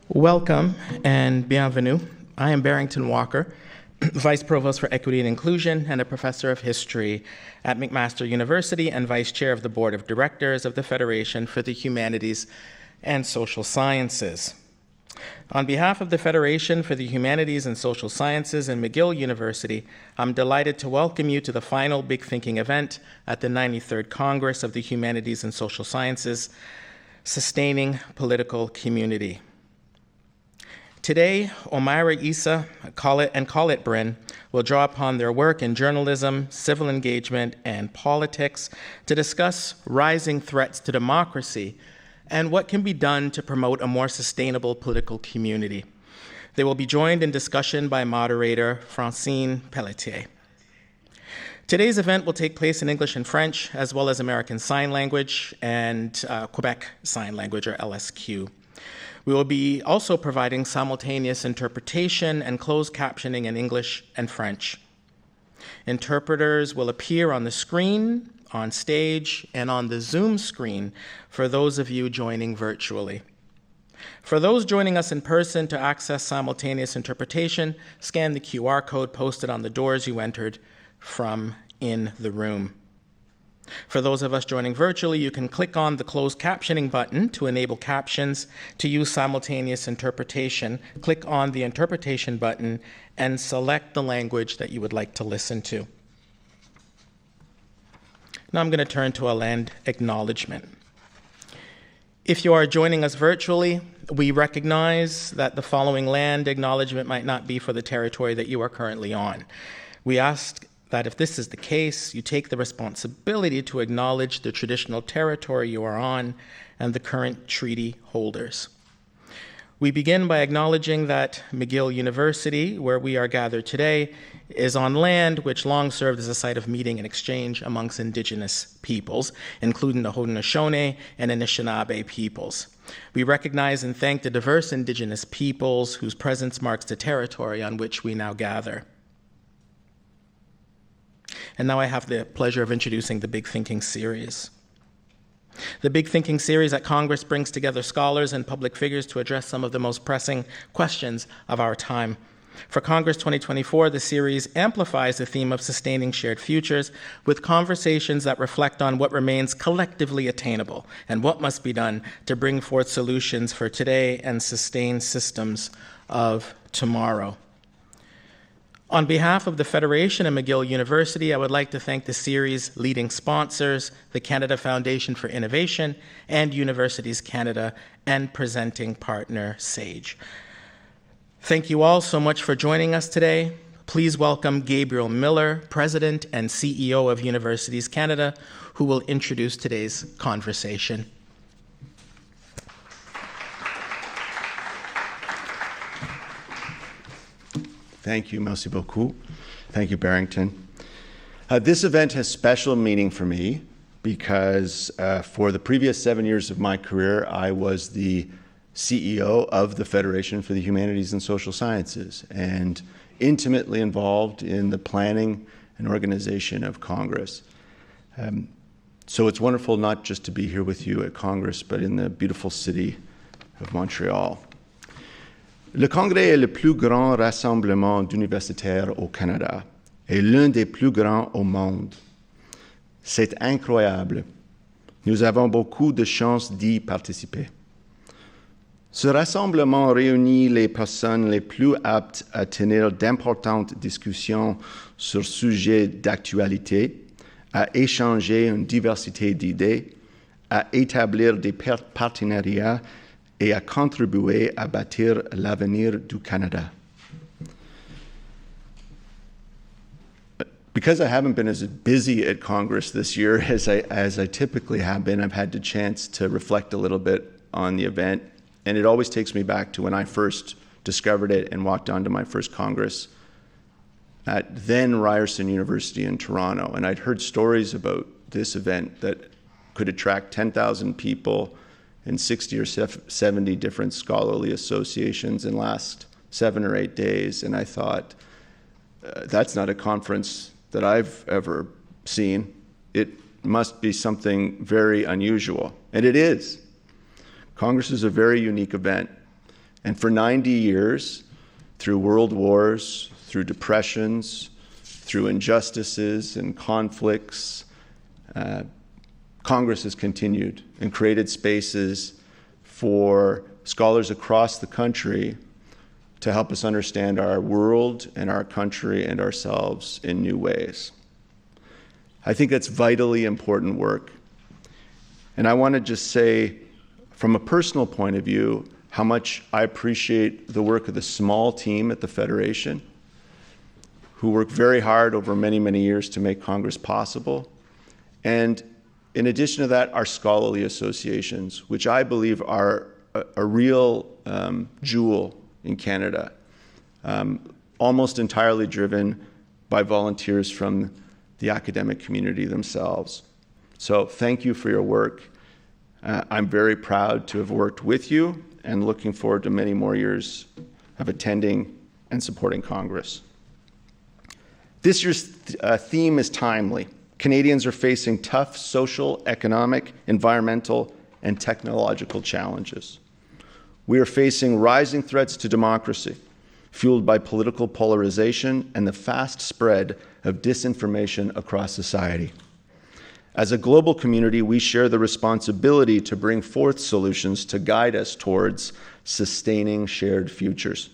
Welcome and bienvenue. I am Barrington Walker, Vice Provost for Equity and Inclusion and a Professor of History at McMaster University and Vice Chair of the Board of Directors of the Federation for the Humanities and Social Sciences. On behalf of the Federation for the Humanities and Social Sciences and McGill University, I'm delighted to welcome you to the final Big Thinking event at the 93rd Congress of the Humanities and Social Sciences, Sustaining Political Community. Today, Omayra Issa and Colette Brin will draw upon their work in journalism, civil engagement, and politics to discuss rising threats to democracy and what can be done to promote a more sustainable political community. They will be joined in discussion by moderator Francine Pelletier. Today's event will take place in English and French, as well as American Sign Language and Quebec Sign Language, or LSQ. We will be also providing simultaneous interpretation and closed captioning in English and French. Interpreters will appear on the screen, on stage, and on the Zoom screen for those of you joining virtually. For those joining us in person, to access simultaneous interpretation, scan the QR code posted on the doors you entered from in the room. For those of us joining virtually, you can click on the closed captioning button to enable captions. To use simultaneous interpretation, click on the interpretation button and select the language that you would like to listen to. Now I'm going to turn to a land acknowledgement. If you are joining us virtually, we recognize that the following land acknowledgement might not be for the territory that you are currently on. We ask that if this is the case, you take the responsibility to acknowledge the traditional territory you are on and the current treaty holders. We begin by acknowledging that McGill University, where we are gathered today, is on land which long served as a site of meeting and exchange amongst Indigenous peoples, including the Haudenosaunee and Anishinaabe peoples. We recognize and thank the diverse Indigenous peoples whose presence marks the territory on which we now gather. And now I have the pleasure of introducing the Big Thinking series. The Big Thinking series at Congress brings together scholars and public figures to address some of the most pressing questions of our time. For Congress 2024, the series amplifies the theme of sustaining shared futures with conversations that reflect on what remains collectively attainable and what must be done to bring forth solutions for today and sustain systems of tomorrow. On behalf of the Federation and McGill University, I would like to thank the series' leading sponsors, the Canada Foundation for Innovation and Universities Canada, and presenting partner SAGE. Thank you all so much for joining us today. Please welcome Gabriel Miller, President and CEO of Universities Canada, who will introduce today's conversation. Thank you, merci beaucoup. Thank you, Barrington. This event has special meaning for me because for the previous 7 years of my career, I was the CEO of the Federation for the Humanities and Social Sciences and intimately involved in the planning and organization of Congress. So it's wonderful not just to be here with you at Congress, but in the beautiful city of Montreal. Le Congrès est le plus grand rassemblement d'universitaires au Canada et l'un des plus grands au monde. C'est incroyable. Nous avons beaucoup de chance d'y participer. Ce rassemblement réunit les personnes les plus aptes à tenir d'importantes discussions sur sujets d'actualité, à échanger une diversité d'idées, à établir des partenariats et à contribuer à bâtir l'avenir du Canada. Because I haven't been as busy at Congress this year as I typically have been, I've had the chance to reflect a little bit on the event, and it always takes me back to when I first discovered it and walked onto my first Congress at then Ryerson University in Toronto. And I'd heard stories about this event that could attract 10,000 people in 60 or 70 different scholarly associations and last 7 or 8 days. And I thought, that's not a conference that I've ever seen. It must be something very unusual. And it is. Congress is a very unique event. And for 90 years, through world wars, through depressions, through injustices and conflicts, Congress has continued and created spaces for scholars across the country to help us understand our world and our country and ourselves in new ways. I think that's vitally important work. And I want to just say, from a personal point of view, how much I appreciate the work of the small team at the Federation, who worked very hard over many, many years to make Congress possible. And in addition to that, our scholarly associations, which I believe are a real jewel in Canada, almost entirely driven by volunteers from the academic community themselves. So thank you for your work. I'm very proud to have worked with you and looking forward to many more years of attending and supporting Congress. This year's theme is timely. Canadians are facing tough social, economic, environmental, and technological challenges. We are facing rising threats to democracy, fueled by political polarization and the fast spread of disinformation across society. As a global community, we share the responsibility to bring forth solutions to guide us towards sustaining shared futures.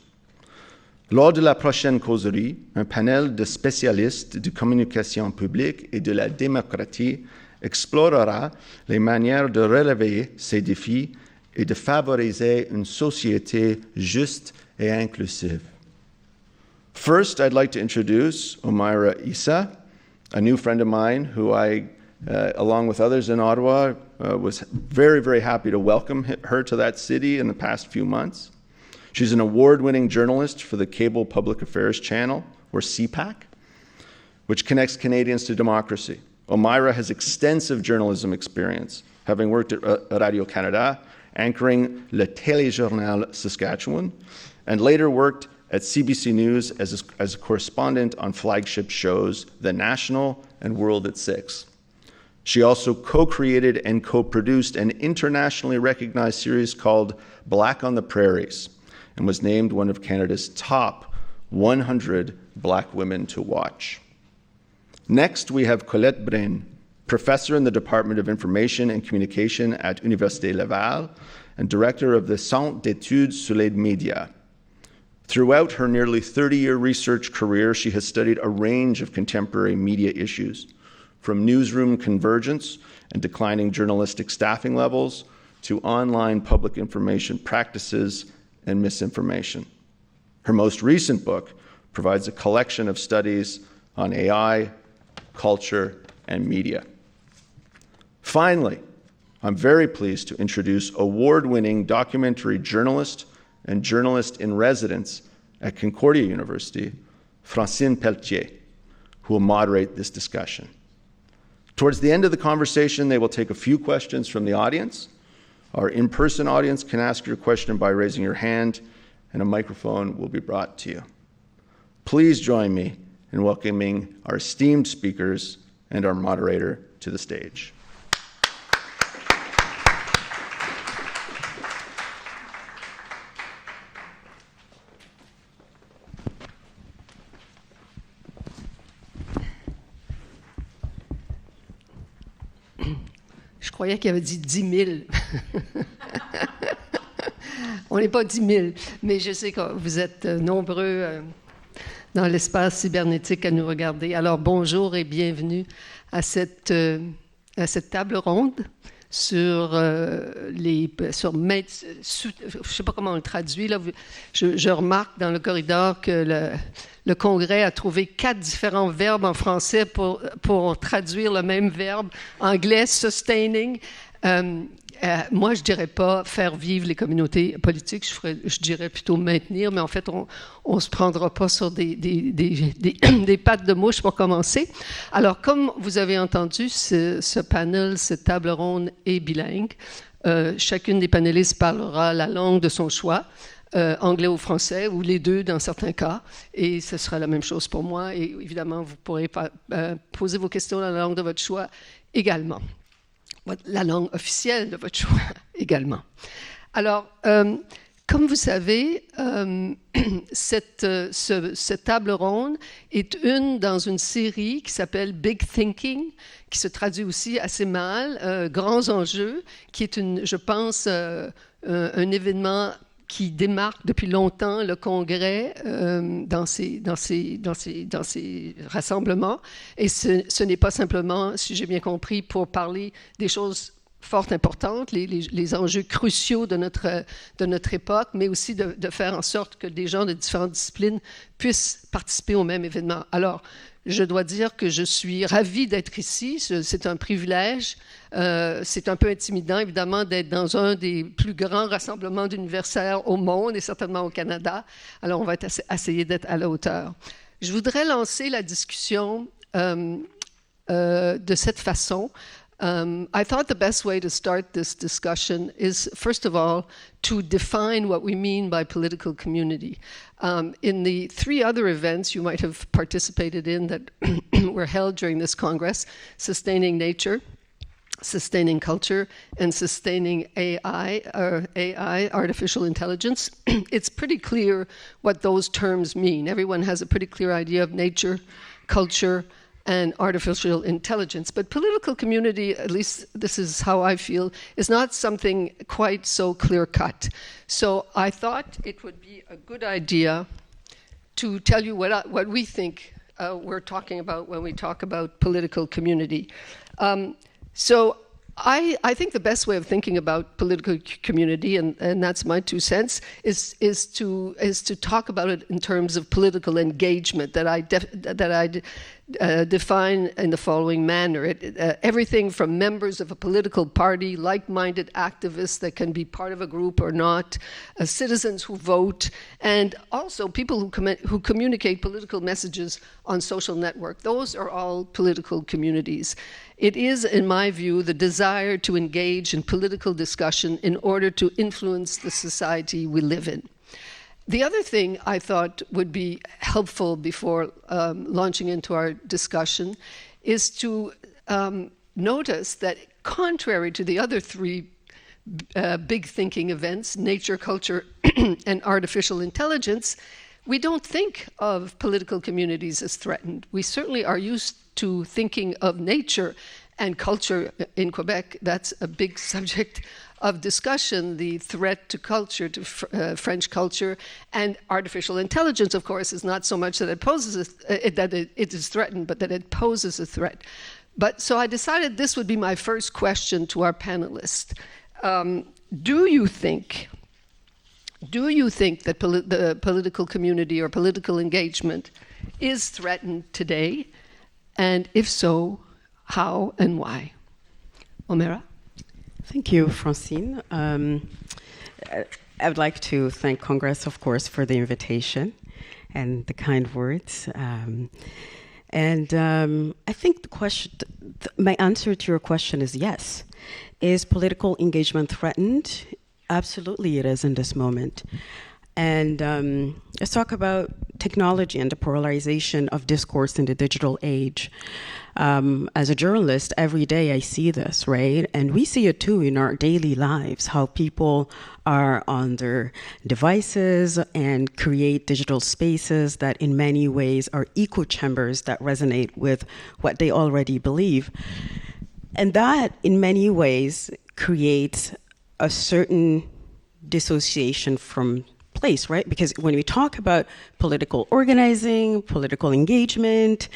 Lors de la prochaine causerie, un panel de spécialistes de communication publique et de la démocratie explorera les manières de relever ces défis et de favoriser une société juste et inclusive. First, I'd like to introduce Omayra Issa, a new friend of mine who I, along with others in Ottawa, was very, very happy to welcome her to that city in the past few months. She's an award-winning journalist for the Cable Public Affairs Channel, or CPAC, which connects Canadians to democracy. Omayra has extensive journalism experience, having worked at Radio-Canada, anchoring Le Téléjournal Saskatchewan, and later worked at CBC News as a correspondent on flagship shows The National and World at 6. She also co-created and co-produced an internationally recognized series called Black on the Prairies, and was named one of Canada's top 100 Black women to watch. Next, we have Colette Brin, professor in the Department of Information and Communication at Université Laval and director of the Centre d'études sur les médias. Throughout her nearly 30-year research career, she has studied a range of contemporary media issues, from newsroom convergence and declining journalistic staffing levels to online public information practices and misinformation. Her most recent book provides a collection of studies on AI, culture, and media. Finally, I'm very pleased to introduce award-winning documentary journalist and journalist in residence at Concordia University, Francine Pelletier, who will moderate this discussion. Towards the end of the conversation, they will take a few questions from the audience. Our in-person audience can ask your question by raising your hand, and a microphone will be brought to you. Please join me in welcoming our esteemed speakers and our moderator to the stage. Je croyais qu'il avait dit 10 000. On n'est pas 10 000, mais je sais que vous êtes nombreux dans l'espace cybernétique à nous regarder. Alors, bonjour et bienvenue à cette table ronde sur je sais pas comment on le traduit, là. Je remarque dans le corridor que le Congrès a trouvé 4 différents verbes en français pour traduire le même verbe. Anglais, sustaining. Moi, je dirais pas faire vivre les communautés politiques, je dirais plutôt maintenir, mais en fait, on se prendra pas sur des pattes de mouche pour commencer. Alors, comme vous avez entendu, ce panel, cette table ronde est bilingue. Chacune des panélistes parlera la langue de son choix, anglais ou français, ou les deux dans certains cas, et ce sera la même chose pour moi. Et évidemment, vous pourrez poser vos questions dans la langue de votre choix également. La langue officielle de votre choix également. Alors, Comme vous savez, cette table ronde est dans une série qui s'appelle Big Thinking, qui se traduit aussi assez mal, Grands enjeux, qui est, je pense, un événement qui démarque depuis longtemps le Congrès dans ces rassemblements. Et ce n'est pas simplement, si j'ai bien compris, pour parler des choses fort importantes, les enjeux cruciaux de notre époque, mais aussi de faire en sorte que des gens de différentes disciplines puissent participer au même événement. Alors, je dois dire que je suis ravie d'être ici. C'est un privilège. C'est un peu intimidant, évidemment, d'être dans un des plus grands rassemblements d'universitaires au monde et certainement au Canada. Alors, on va essayer d'être à la hauteur. Je voudrais lancer la discussion de cette façon. I thought the best way to start this discussion is, first of all, to define what we mean by political community. In the 3 other events you might have participated in that were held during this Congress, Sustaining Nature, Sustaining Culture, and Sustaining AI, Artificial Intelligence, it's pretty clear what those terms mean. Everyone has a pretty clear idea of nature, culture, and artificial intelligence. But political community, at least this is how I feel, is not something quite so clear-cut. So I thought it would be a good idea to tell you what we think we're talking about when we talk about political community. So I think the best way of thinking about political community, and that's my 2 cents, is to talk about it in terms of political engagement that I define in the following manner. Everything from members of a political party, like-minded activists that can be part of a group or not, citizens who vote, and also people who communicate political messages on social network. Those are all political communities. It is, in my view, the desire to engage in political discussion in order to influence the society we live in. The other thing I thought would be helpful before launching into our discussion is to notice that contrary to the other 3 big thinking events, nature, culture, and artificial intelligence, we don't think of political communities as threatened. We certainly are used to thinking of nature and culture in Quebec. That's a big subject of discussion, the threat to culture, to French culture, and artificial intelligence, of course, is not so much that it poses that it is threatened, but that it poses a threat. But so I decided this would be my first question to our panelists. Do you think that the political community or political engagement is threatened today? And if so, how and why? Omayra? Thank you, Francine. I would like to thank Congress, of course, for the invitation and the kind words. I think my answer to your question is yes. Is political engagement threatened? Absolutely it is in this moment. And let's talk about technology and the polarization of discourse in the digital age. As a journalist, every day I see this, right? And we see it too in our daily lives, how people are on their devices and create digital spaces that in many ways are echo chambers that resonate with what they already believe. And that, in many ways, creates a certain dissociation from place, right? Because when we talk about political organizing, political engagement,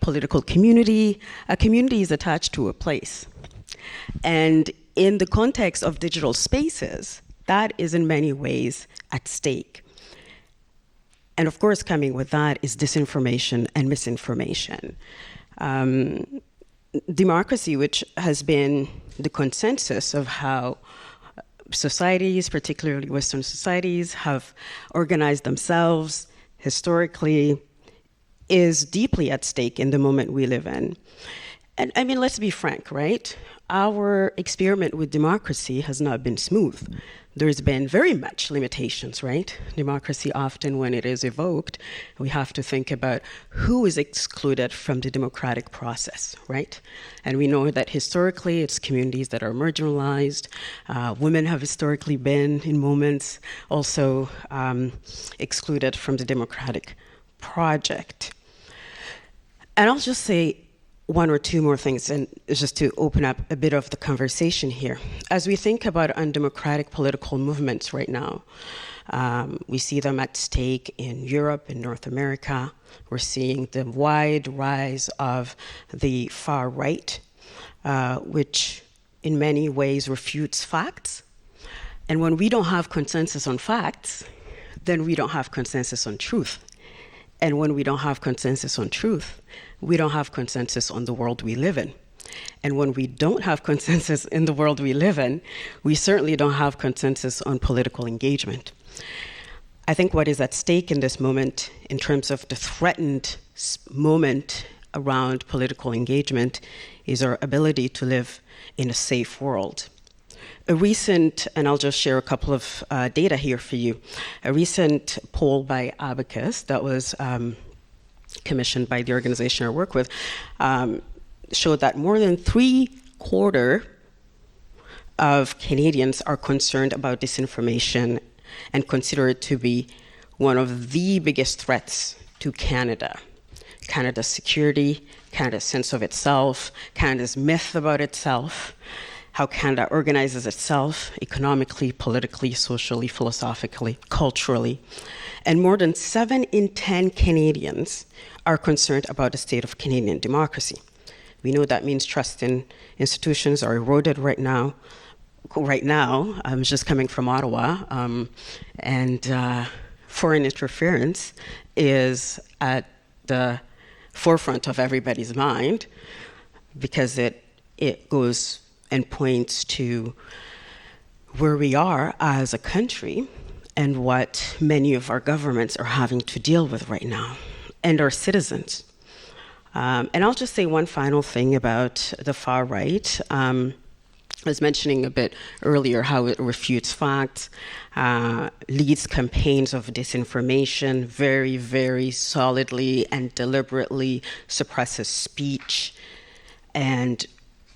political community, a community is attached to a place. And in the context of digital spaces, that is in many ways at stake. And of course, coming with that is disinformation and misinformation. Democracy, which has been the consensus of how societies, particularly Western societies, have organized themselves historically, is deeply at stake in the moment we live in. And I mean, let's be frank, right? our experiment with democracy has not been smooth. There's been very much limitations, right? Democracy, often when it is evoked, we have to think about who is excluded from the democratic process, right? And we know that historically it's communities that are marginalized. Women have historically been, in moments, also excluded from the democratic project. And I'll just say one or two more things, and just to open up a bit of the conversation here. As we think about undemocratic political movements right now, we see them at stake in Europe, in North America. We're seeing the wide rise of the far right, which in many ways refutes facts. And when we don't have consensus on facts, then we don't have consensus on truth. And when we don't have consensus on truth, we don't have consensus on the world we live in. And when we don't have consensus in the world we live in, we certainly don't have consensus on political engagement. I think what is at stake in this moment, in terms of the threatened moment around political engagement, is our ability to live in a safe world. A recent, and I'll just share a couple of data here for you, a recent poll by Abacus that was commissioned by the organization I work with, showed that more than 3/4 of Canadians are concerned about disinformation and consider it to be one of the biggest threats to Canada. Canada's security, Canada's sense of itself, Canada's myth about itself, how Canada organizes itself economically, politically, socially, philosophically, culturally. And more than 7 in 10 Canadians are concerned about the state of Canadian democracy. We know that means trust in institutions are eroded right now. I'm just coming from Ottawa, and foreign interference is at the forefront of everybody's mind because it goes and points to where we are as a country and what many of our governments are having to deal with right now, and our citizens. And I'll just say one final thing about the far right. I was mentioning a bit earlier how it refutes facts, leads campaigns of disinformation, very, very solidly and deliberately suppresses speech, and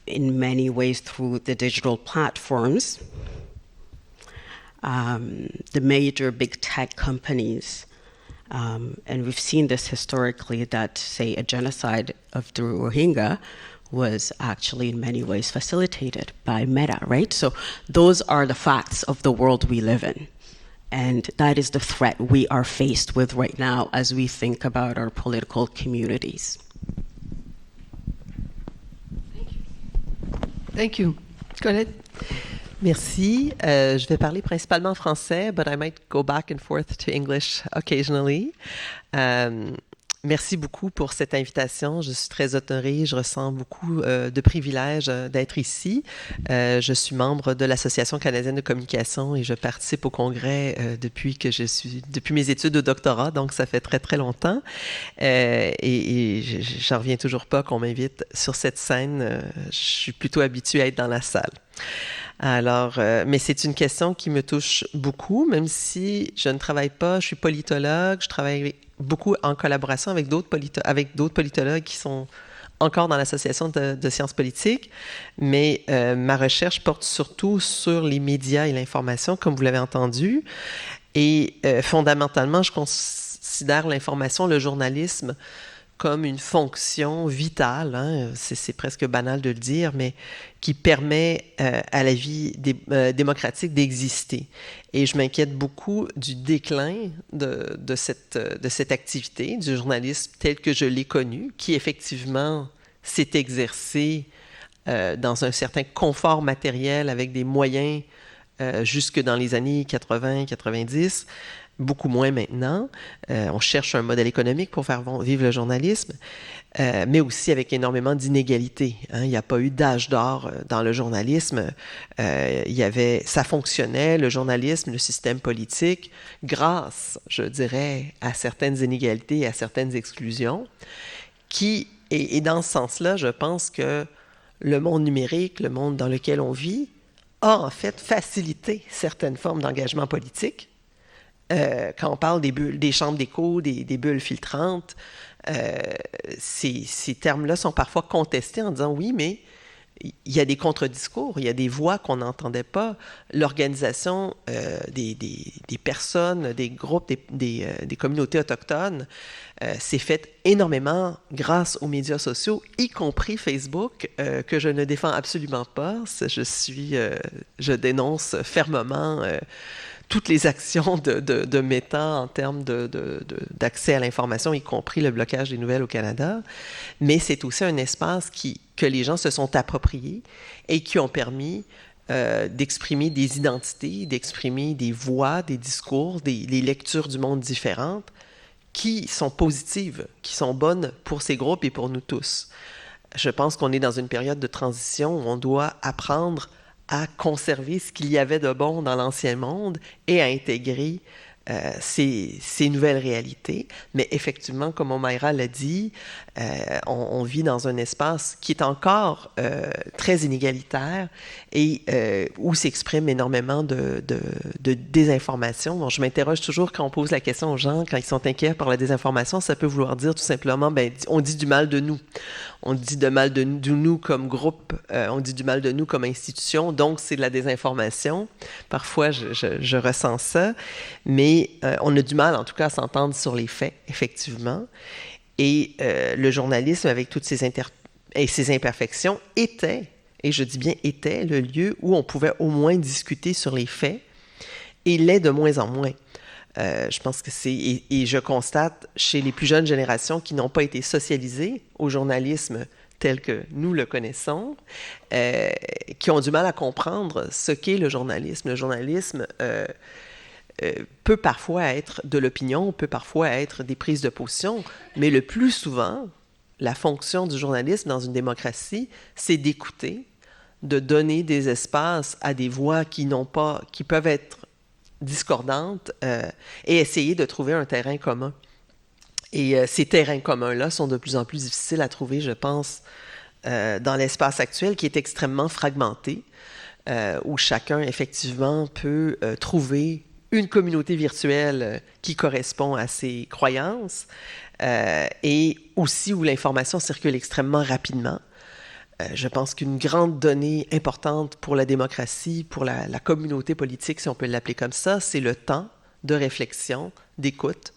in many ways through the digital platforms. The major big tech companies, and we've seen this historically, that, say, a genocide of the Rohingya was actually in many ways facilitated by Meta, right? So those are the facts of the world we live in. And that is the threat we are faced with right now as we think about our political communities. Thank you. Colette? Merci. Je vais parler principalement en français, but I might go back and forth to English occasionally. Merci beaucoup pour cette invitation. Je suis très honorée. Je ressens beaucoup de privilèges d'être ici. Je suis membre de l'Association canadienne de communication et je participe au congrès depuis mes études de doctorat, donc ça fait très, très longtemps. Et j'en reviens toujours pas qu'on m'invite sur cette scène. Je suis plutôt habituée à être dans la salle. Alors, mais c'est une question qui me touche beaucoup, même si je ne travaille pas, je suis politologue, je travaille beaucoup en collaboration avec d'autres politologues qui sont encore dans l'association de sciences politiques, mais ma recherche porte surtout sur les médias et l'information, comme vous l'avez entendu, et fondamentalement, je considère l'information, le journalisme, comme une fonction vitale, hein, c'est presque banal de le dire, mais qui permet à la vie démocratique d'exister. Et je m'inquiète beaucoup du déclin de cette activité, du journalisme tel que je l'ai connu, qui effectivement s'est exercé dans un certain confort matériel avec des moyens jusque dans les années 80-90, beaucoup moins maintenant. On cherche un modèle économique pour faire vivre le journalisme, mais aussi avec énormément d'inégalités. Hein. Il n'y a pas eu d'âge d'or dans le journalisme. Ça fonctionnait, le journalisme, le système politique, grâce, je dirais, à certaines inégalités, à certaines exclusions, et dans ce sens-là, je pense que le monde numérique, le monde dans lequel on vit, a en fait facilité certaines formes d'engagement politique. Quand on parle des bulles, des chambres d'écho, des bulles filtrantes, ces termes-là sont parfois contestés en disant oui, mais il y a des contre-discours, il y a des voix qu'on n'entendait pas. L'organisation des personnes, des groupes, des communautés autochtones s'est faite énormément grâce aux médias sociaux, y compris Facebook, que je ne défends absolument pas. Je dénonce fermement toutes les actions de Meta en termes d'accès à l'information, y compris le blocage des nouvelles au Canada. Mais c'est aussi un espace que les gens se sont appropriés et qui ont permis d'exprimer des identités, d'exprimer des voix, des discours, des lectures du monde différentes qui sont positives, qui sont bonnes pour ces groupes et pour nous tous. Je pense qu'on est dans une période de transition où on doit apprendre à conserver ce qu'il y avait de bon dans l'ancien monde et à intégrer ces nouvelles réalités. Mais effectivement, comme Omayra l'a dit, on vit dans un espace qui est encore très inégalitaire et où s'exprime énormément de désinformation. Bon, je m'interroge toujours quand on pose la question aux gens, quand ils sont inquiets par la désinformation, ça peut vouloir dire tout simplement, on dit du mal de nous. On dit du mal de nous comme groupe, on dit du mal de nous comme institution, donc c'est de la désinformation. Parfois, je ressens ça, mais on a du mal, en tout cas, à s'entendre sur les faits, effectivement. Et le journalisme, avec toutes ses imperfections, était, et je dis bien était, le lieu où on pouvait au moins discuter sur les faits, et l'est de moins en moins. Je pense que et je constate chez les plus jeunes générations qui n'ont pas été socialisées au journalisme tel que nous le connaissons, qui ont du mal à comprendre ce qu'est le journalisme. Le journalisme peut parfois être de l'opinion, peut parfois être des prises de position, mais le plus souvent, la fonction du journalisme dans une démocratie, c'est d'écouter, de donner des espaces à des voix qui peuvent être discordantes et essayer de trouver un terrain commun. Et ces terrains communs-là sont de plus en plus difficiles à trouver, je pense, dans l'espace actuel qui est extrêmement fragmenté, où chacun, effectivement, peut trouver une communauté virtuelle qui correspond à ses croyances et aussi où l'information circule extrêmement rapidement. Je pense qu'une grande donnée importante pour la démocratie, pour la communauté politique, si on peut l'appeler comme ça, c'est le temps de réflexion, d'écoute,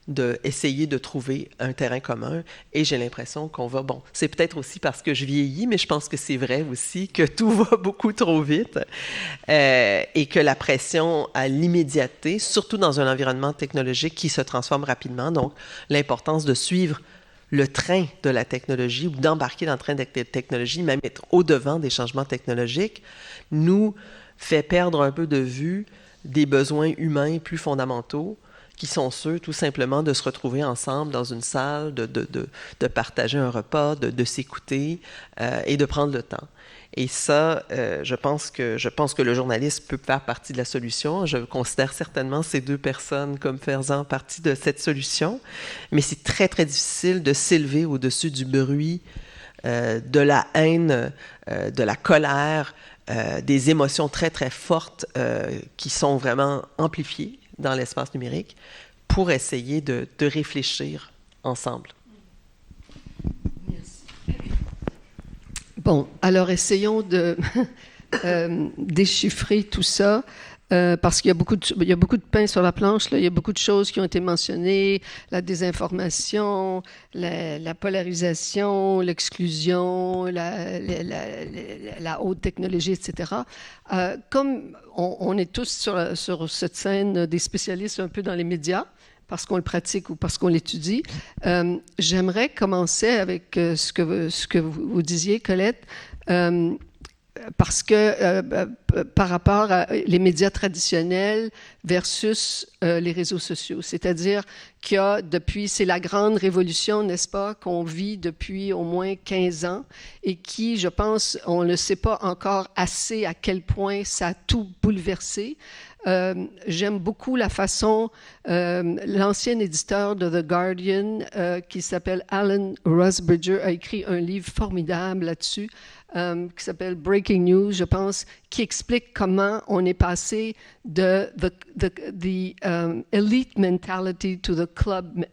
d'essayer de trouver un terrain commun. Et j'ai l'impression qu'on va... Bon, c'est peut-être aussi parce que je vieillis, mais je pense que c'est vrai aussi que tout va beaucoup trop vite et que la pression à l'immédiateté, surtout dans un environnement technologique qui se transforme rapidement, donc l'importance de suivre le train de la technologie ou d'embarquer dans le train de la technologie, même être au-devant des changements technologiques, nous fait perdre un peu de vue des besoins humains plus fondamentaux qui sont ceux, tout simplement, de se retrouver ensemble dans une salle, de partager un repas, de s'écouter et de prendre le temps. Et ça, je pense que le journaliste peut faire partie de la solution. Je considère certainement ces deux personnes comme faisant partie de cette solution. Mais c'est très, très difficile de s'élever au-dessus du bruit, de la haine, de la colère, des émotions très, très fortes qui sont vraiment amplifiées dans l'espace numérique pour essayer de réfléchir ensemble. Bon, alors essayons de déchiffrer tout ça, parce qu'il y a beaucoup de pain sur la planche, là. Il y a beaucoup de choses qui ont été mentionnées, la désinformation, la polarisation, l'exclusion, la haute technologie, etc. Comme on est tous sur cette scène des spécialistes un peu dans les médias, parce qu'on le pratique ou parce qu'on l'étudie. J'aimerais commencer avec ce que vous disiez, Colette, parce que par rapport à les médias traditionnels versus les réseaux sociaux, c'est-à-dire qu'il y a c'est la grande révolution, n'est-ce pas, qu'on vit depuis au moins 15 ans et qui, je pense, on ne sait pas encore assez à quel point ça a tout bouleversé. J'aime beaucoup la façon, l'ancien éditeur de The Guardian, qui s'appelle Alan Rusbridger, a écrit un livre formidable là-dessus, qui s'appelle Breaking News, je pense, qui explique comment on est passé de the elite mentality to the club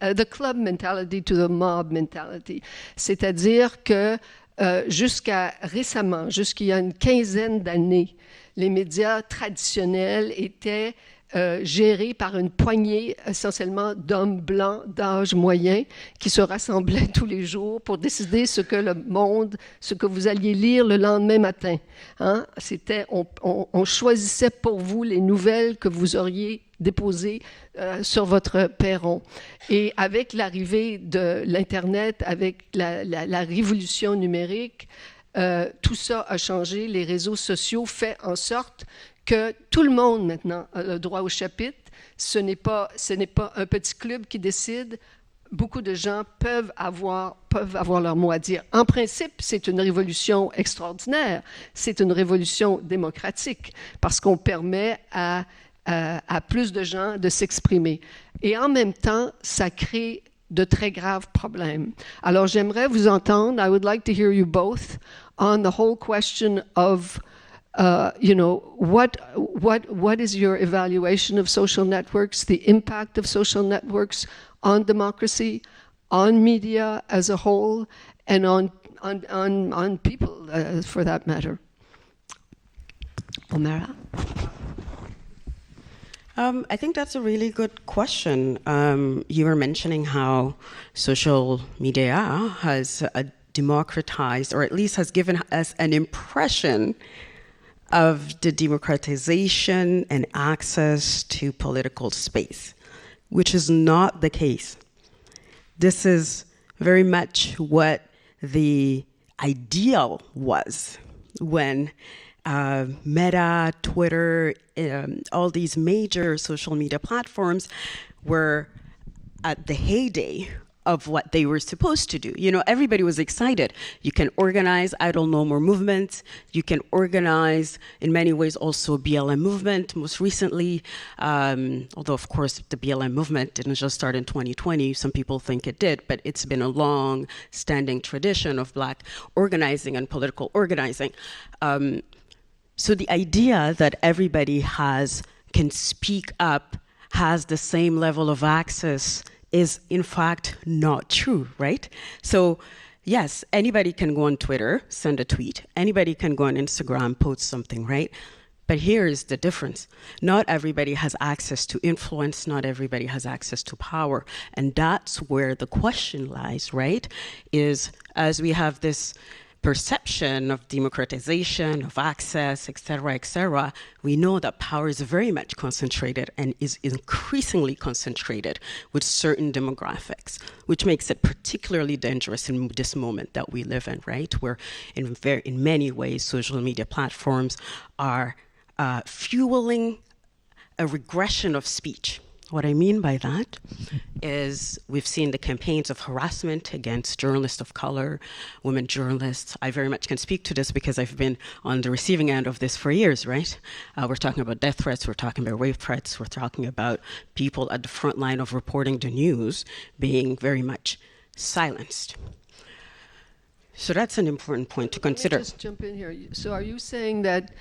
mentality to the mob mentality. C'est-à-dire que jusqu'à récemment, jusqu'il y a une quinzaine d'années, les médias traditionnels étaient gérés par une poignée essentiellement d'hommes blancs d'âge moyen qui se rassemblaient tous les jours pour décider ce que vous alliez lire le lendemain matin. Hein? On choisissait pour vous les nouvelles que vous auriez déposées sur votre perron. Et avec l'arrivée de l'Internet, avec la révolution numérique, tout ça a changé. Les réseaux sociaux font en sorte que tout le monde maintenant a le droit au chapitre. Ce n'est pas un petit club qui décide. Beaucoup de gens peuvent avoir leur mot à dire. En principe, c'est une révolution extraordinaire. C'est une révolution démocratique parce qu'on permet à plus de gens de s'exprimer. Et en même temps, ça crée de très graves problèmes. Alors, j'aimerais vous entendre. I would like to hear you both on the whole question of what is your evaluation of social networks, the impact of social networks on democracy, on media as a whole, and on people for that matter? Omayra? I think that's a really good question. You were mentioning how social media has democratized, or at least has given us an impression of the democratization and access to political space, which is not the case. This is very much what the ideal was when Meta, Twitter, all these major social media platforms were at the heyday of what they were supposed to do. You know, everybody was excited. You can organize Idle No More movements. You can organize, in many ways, also BLM movement. Most recently, although of course the BLM movement didn't just start in 2020, some people think it did, but it's been a long-standing tradition of Black organizing and political organizing. So the idea that everybody can speak up, has the same level of access is in fact not true, right? So yes, anybody can go on Twitter, send a tweet. Anybody can go on Instagram, post something, right? But here's the difference. Not everybody has access to influence. Not everybody has access to power. And that's where the question lies, right? Is as we have this perception of democratization, of access, et cetera, we know that power is very much concentrated and is increasingly concentrated with certain demographics, which makes it particularly dangerous in this moment that we live in, right? Where in many ways, social media platforms are fueling a regression of speech. What I mean by that is we've seen the campaigns of harassment against journalists of color, women journalists. I very much can speak to this because I've been on the receiving end of this for years, right? We're talking about death threats, we're talking about rape threats, we're talking about people at the front line of reporting the news being very much silenced. So that's an important point to consider. Let me just jump in here. So are you saying that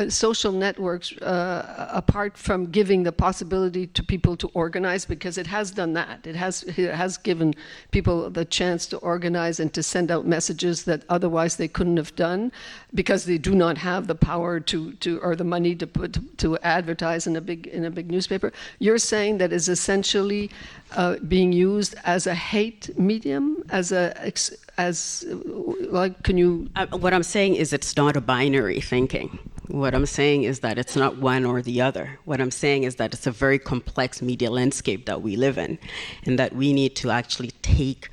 social networks, apart from giving the possibility to people to organize, because it has done that, it has given people the chance to organize and to send out messages that otherwise they couldn't have done, because they do not have the power to or the money to advertise in a big newspaper. You're saying that is essentially being used as a hate medium, can you? What I'm saying is it's not a binary thinking. What I'm saying is that it's not one or the other. What I'm saying is that it's a very complex media landscape that we live in, and that we need to actually take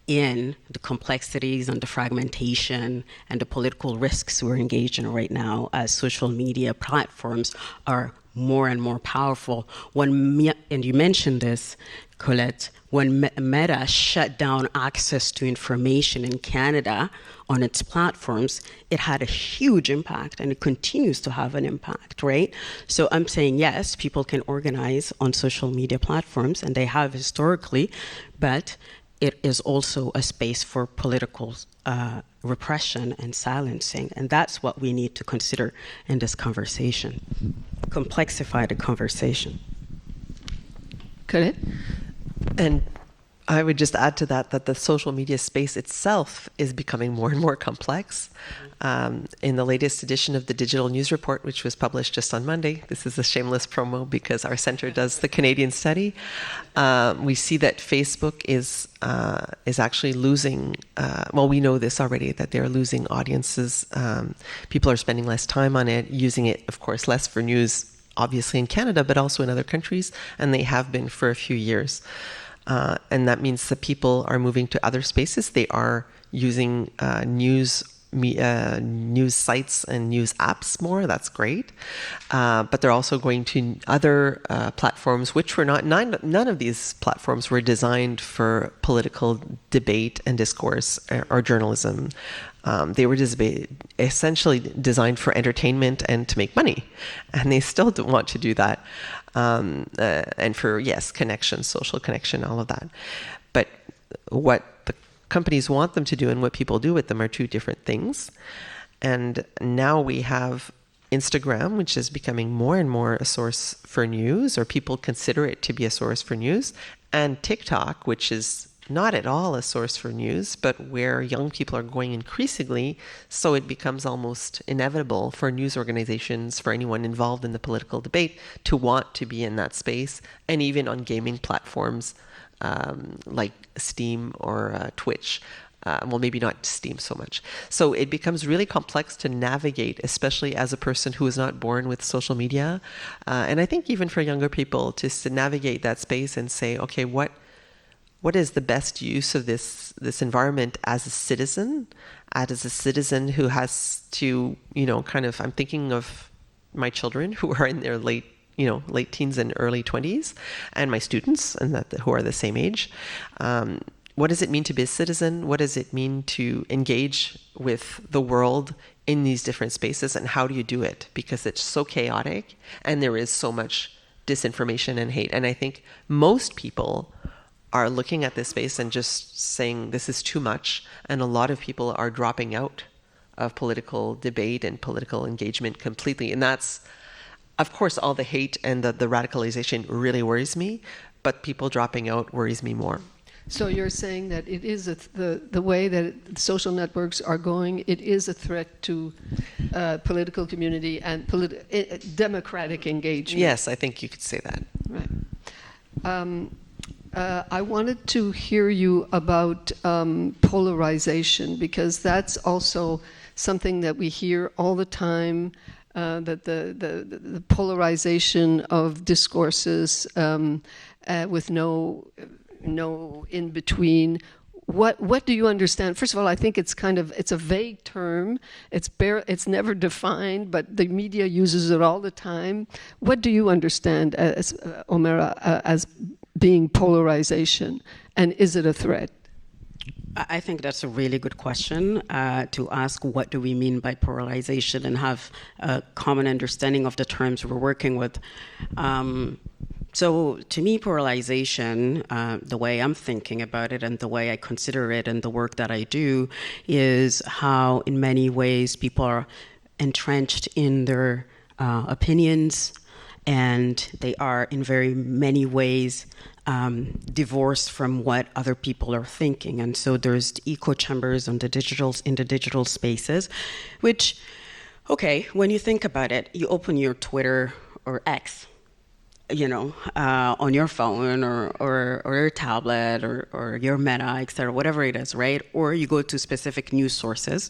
in the complexities and the fragmentation and the political risks we're engaged in right now as social media platforms are more and more powerful. And you mentioned this, Colette, when Meta shut down access to information in Canada on its platforms, it had a huge impact, and it continues to have an impact, right? So I'm saying, yes, people can organize on social media platforms, and they have historically, but it is also a space for political repression and silencing. And that's what we need to consider in this conversation. Complexify the conversation. Colette? And I would just add to that the social media space itself is becoming more and more complex. In the latest edition of the Digital News Report, which was published just on Monday, this is a shameless promo because our center does the Canadian study, we see that Facebook is actually losing, well, we know this already, that they're losing audiences. People are spending less time on it, using it, of course, less for news, obviously in Canada, but also in other countries, and they have been for a few years. And that means that people are moving to other spaces. They are using news sites and news apps more. That's great. But they're also going to other platforms, which were none of these platforms were designed for political debate and discourse or journalism. They were essentially designed for entertainment and to make money. And they still don't want to do that. And for, yes, connection, social connection, all of that. But what the companies want them to do and what people do with them are two different things. And now we have Instagram, which is becoming more and more a source for news, or people consider it to be a source for news, and TikTok, which is not at all a source for news, but where young people are going increasingly, so it becomes almost inevitable for news organizations, for anyone involved in the political debate, to want to be in that space, and even on gaming platforms like Steam or Twitch. Well, maybe not Steam so much. So it becomes really complex to navigate, especially as a person who is not born with social media. And I think even for younger people, to navigate that space and say, okay, what is the best use of this environment as a citizen who has to, I'm thinking of my children who are in their late teens and early 20s, and my students who are the same age. What does it mean to be a citizen? What does it mean to engage with the world in these different spaces, and how do you do it? Because it's so chaotic and there is so much disinformation and hate. And I think most people are looking at this space and just saying this is too much, and a lot of people are dropping out of political debate and political engagement completely. And that's, of course, all the hate and the radicalization really worries me, but people dropping out worries me more. So you're saying that it is the way that social networks are going, it is a threat to political community and democratic engagement. Yes, I think you could say that. Right. I wanted to hear you about polarization, because that's also something that we hear all the time, that the polarization of discourses with no in between. What do you understand? First of all, I think it's a vague term. It's never defined, but the media uses it all the time. What do you understand as Omayra as being polarization, and is it a threat? I think that's a really good question to ask. What do we mean by polarization, and have a common understanding of the terms we're working with. So to me, polarization, the way I'm thinking about it and the way I consider it and the work that I do, is how in many ways people are entrenched in their opinions, and they are in very many ways divorced from what other people are thinking. And so there's echo chambers in the digital spaces, which, okay, when you think about it, you open your Twitter or X, on your phone or your tablet or your Meta, etc., whatever it is, right? Or you go to specific news sources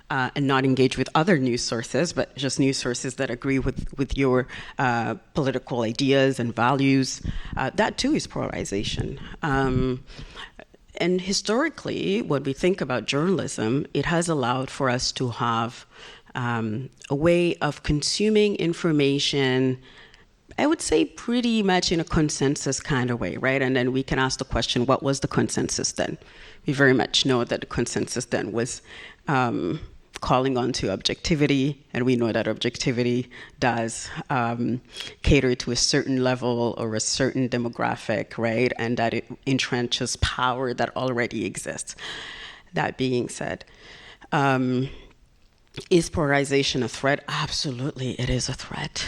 and not engage with other news sources, but just news sources that agree with your political ideas and values. That too is polarization. And historically, when we think about journalism, it has allowed for us to have a way of consuming information, I would say pretty much in a consensus kind of way, right? And then we can ask the question, what was the consensus then? We very much know that the consensus then was calling on to objectivity, and we know that objectivity does cater to a certain level or a certain demographic, right? And that it entrenches power that already exists. That being said, Is polarization a threat? Absolutely, it is a threat.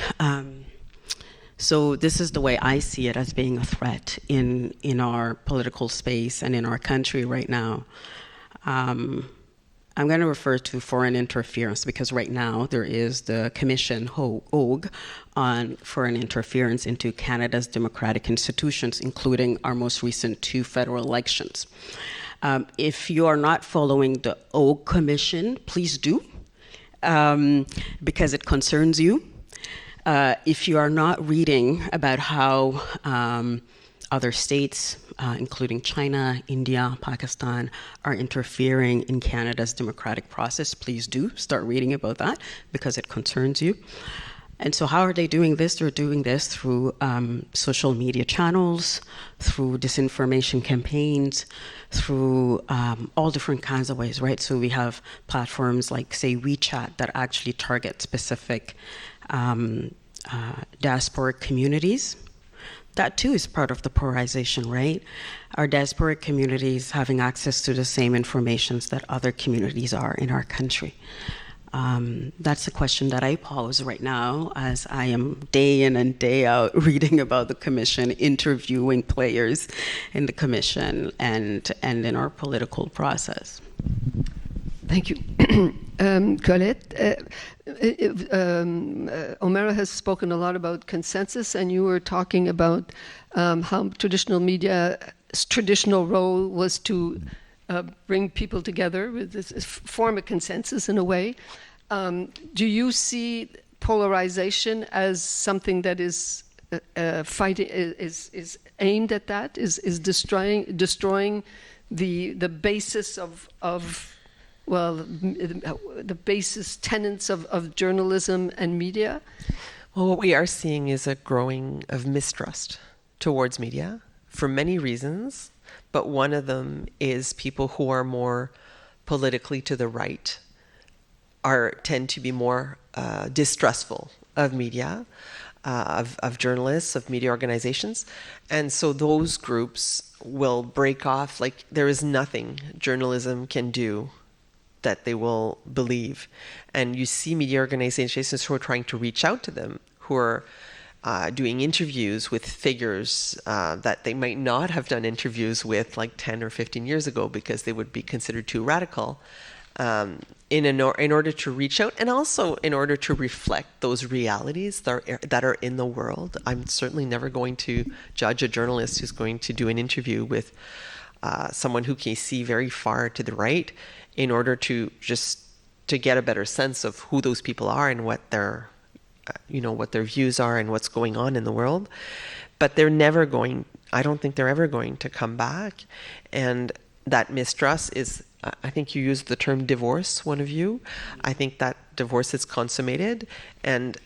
So this is the way I see it as being a threat in our political space and in our country right now. I'm going to refer to foreign interference because right now there is the Commission OG on foreign interference into Canada's democratic institutions, including our most recent 2 federal elections. If you are not following the OG Commission, please do, because it concerns you. If you are not reading about how other states, including China, India, Pakistan, are interfering in Canada's democratic process, please do start reading about that because it concerns you. And so how are they doing this? They're doing this through social media channels, through disinformation campaigns, through all different kinds of ways, right? So we have platforms like, say, WeChat that actually target specific diasporic communities. That too is part of the polarization, right? Our diasporic communities having access to the same informations that other communities are in our country. That's the question that I pose right now as I am day in and day out reading about the Commission, interviewing players in the Commission and in our political process. Thank you. Colette, Omayra has spoken a lot about consensus, and you were talking about how traditional media's traditional role was to bring people together, with this, form a consensus in a way. Do you see polarization as something that is fighting, is aimed at that, is destroying the basis of well, the basis tenets of journalism and media? Well, what we are seeing is a growing of mistrust towards media for many reasons, but one of them is people who are more politically to the right tend to be more distrustful of media, of journalists, of media organizations. And so those groups will break off, like there is nothing journalism can do that they will believe. And you see media organizations who are trying to reach out to them, who are doing interviews with figures that they might not have done interviews with like 10 or 15 years ago because they would be considered too radical, in order to reach out and also in order to reflect those realities that are in the world. I'm certainly never going to judge a journalist who's going to do an interview with someone who can see very far to the right in order to get a better sense of who those people are and what their views are and what's going on in the world. But I don't think they're ever going to come back. And that mistrust is, I think you used the term divorce, one of you. I think that divorce is consummated, and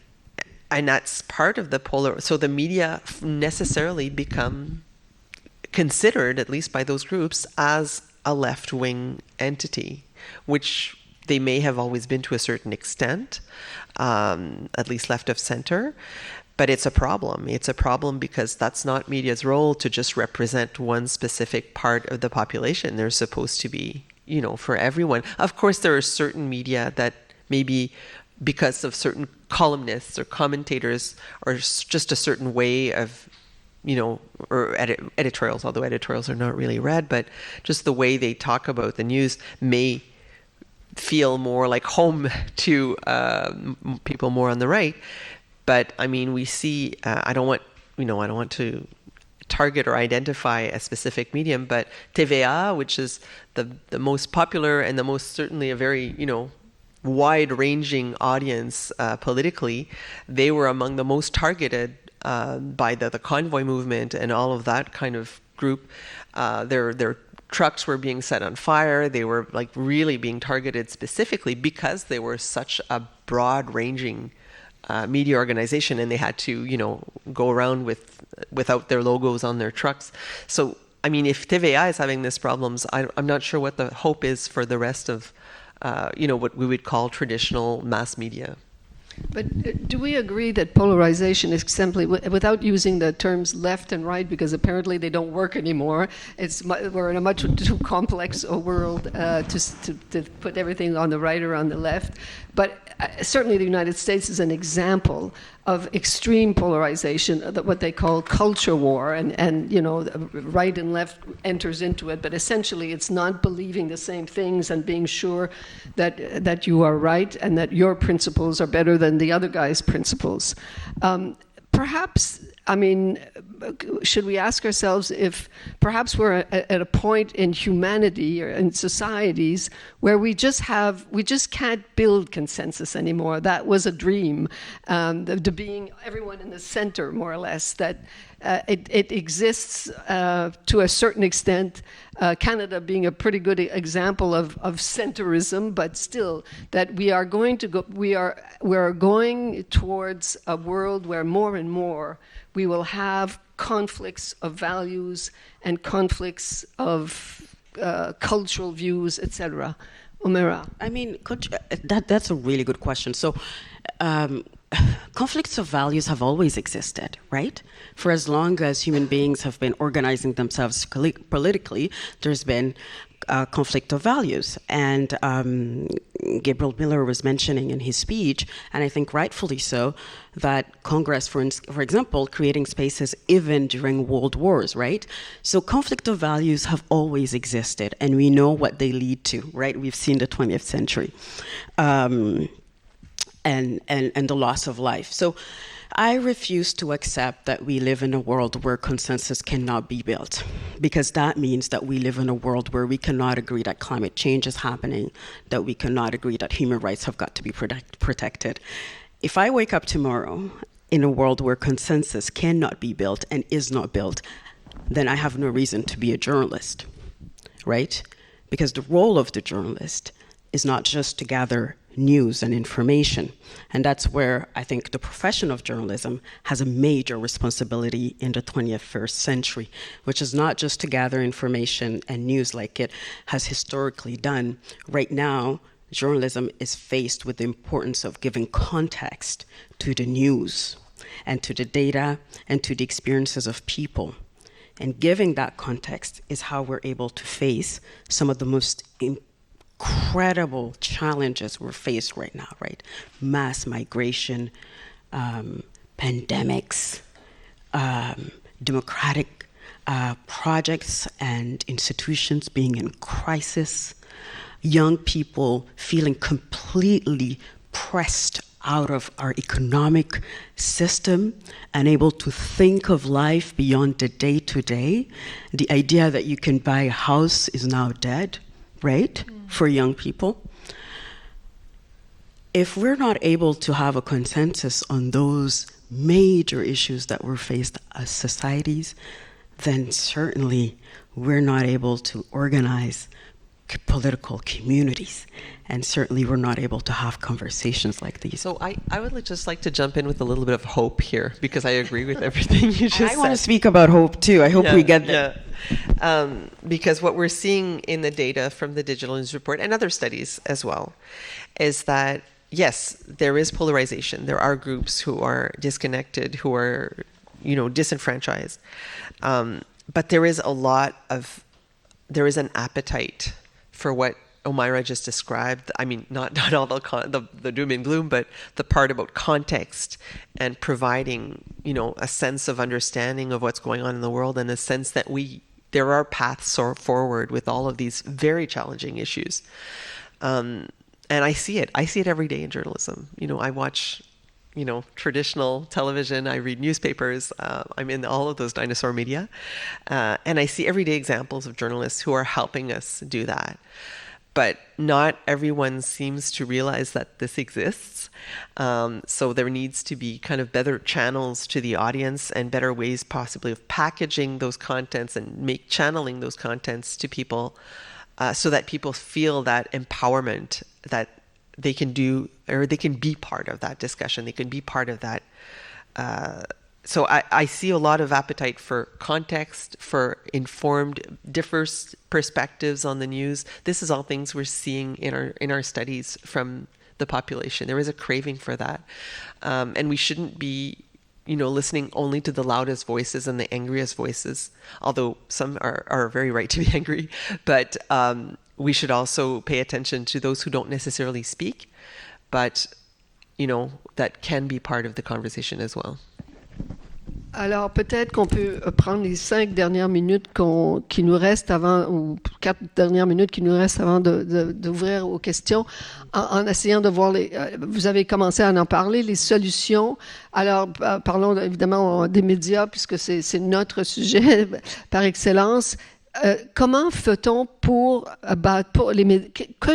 that's part of the so the media necessarily become considered, at least by those groups, as a left-wing entity, which they may have always been to a certain extent, at least left of center. But it's a problem. It's a problem because that's not media's role to just represent one specific part of the population. They're supposed to be, for everyone. Of course, there are certain media that maybe because of certain columnists or commentators or just a certain way of, or editorials, although editorials are not really read, but just the way they talk about the news may feel more like home to people more on the right. But I mean, we see, I don't want to target or identify a specific medium, but TVA, which is the most popular and the most certainly a very, wide-ranging audience politically, they were among the most targeted by the convoy movement and all of that kind of group. Their trucks were being set on fire. They were like really being targeted specifically because they were such a broad-ranging media organization, and they had to, go around without their logos on their trucks. So, I mean, if TVA is having these problems, I'm not sure what the hope is for the rest of, what we would call traditional mass media. But do we agree that polarization is simply, without using the terms left and right, because apparently they don't work anymore, we're in a much too complex world to put everything on the right or on the left. But certainly the United States is an example of extreme polarization, what they call culture war, and right and left enters into it, but essentially it's not believing the same things and being sure that you are right and that your principles are better than the other guy's principles. Perhaps, should we ask ourselves if perhaps we're at a point in humanity or in societies where we just can't build consensus anymore? That was a dream, the being everyone in the center, more or less, that it exists to a certain extent, Canada being a pretty good example of centrism, but still that we are going towards a world where more and more we will have conflicts of values and conflicts of cultural views, etc. Omayra. That's a really good question. So, conflicts of values have always existed, right? For as long as human beings have been organizing themselves politically, there's been conflict of values. And Gabriel Miller was mentioning in his speech, and I think rightfully so, that Congress, for example, creating spaces even during world wars, right? So conflict of values have always existed, and we know what they lead to, right? We've seen the 20th century. And the loss of life. So I refuse to accept that we live in a world where consensus cannot be built, because that means that we live in a world where we cannot agree that climate change is happening, that we cannot agree that human rights have got to be protected. If I wake up tomorrow in a world where consensus cannot be built and is not built, then I have no reason to be a journalist, right? Because the role of the journalist is not just to gather news and information. And that's where I think the profession of journalism has a major responsibility in the 21st century, which is not just to gather information and news like it has historically done. Right now, journalism is faced with the importance of giving context to the news and to the data and to the experiences of people. And giving that context is how we're able to face some of the most incredible challenges we're faced right now, right? Mass migration, pandemics, democratic projects and institutions being in crisis, young people feeling completely pressed out of our economic system, unable to think of life beyond the day-to-day. The idea that you can buy a house is now dead, right? For young people. If we're not able to have a consensus on those major issues that we're faced as societies, then certainly we're not able to organize political communities, and certainly we're not able to have conversations like these. So I would just like to jump in with a little bit of hope here, because I agree with everything you just said. I want to speak about hope too. I hope we get that. Yeah. Because what we're seeing in the data from the Digital News Report and other studies as well is that, yes, there is polarization. There are groups who are disconnected, who are, disenfranchised. But there is an appetite for what Omayra just described. I mean, not all the doom and gloom, but the part about context and providing, a sense of understanding of what's going on in the world, and a sense that there are paths forward with all of these very challenging issues. And I see it every day in journalism. I watch, traditional television, I read newspapers, I'm in all of those dinosaur media, and I see everyday examples of journalists who are helping us do that. But not everyone seems to realize that this exists. So there needs to be kind of better channels to the audience and better ways possibly of packaging those contents and channeling those contents to people, so that people feel that empowerment that they can do, or they can be part of that discussion. They can be part of that. So I see a lot of appetite for context, for informed, diverse perspectives on the news. This is all things we're seeing in our studies from the population. There is a craving for that. And we shouldn't be, listening only to the loudest voices and the angriest voices, although some are very right to be angry. But we should also pay attention to those who don't necessarily speak, but, that can be part of the conversation as well. Alors, peut-être qu'on peut prendre les 5 dernières minutes qui nous restent avant, ou 4 dernières minutes qui nous restent avant d'ouvrir aux questions, en essayant de voir vous avez commencé à en parler, les solutions. Alors, parlons évidemment des médias, puisque c'est notre sujet par excellence. Comment fait-on que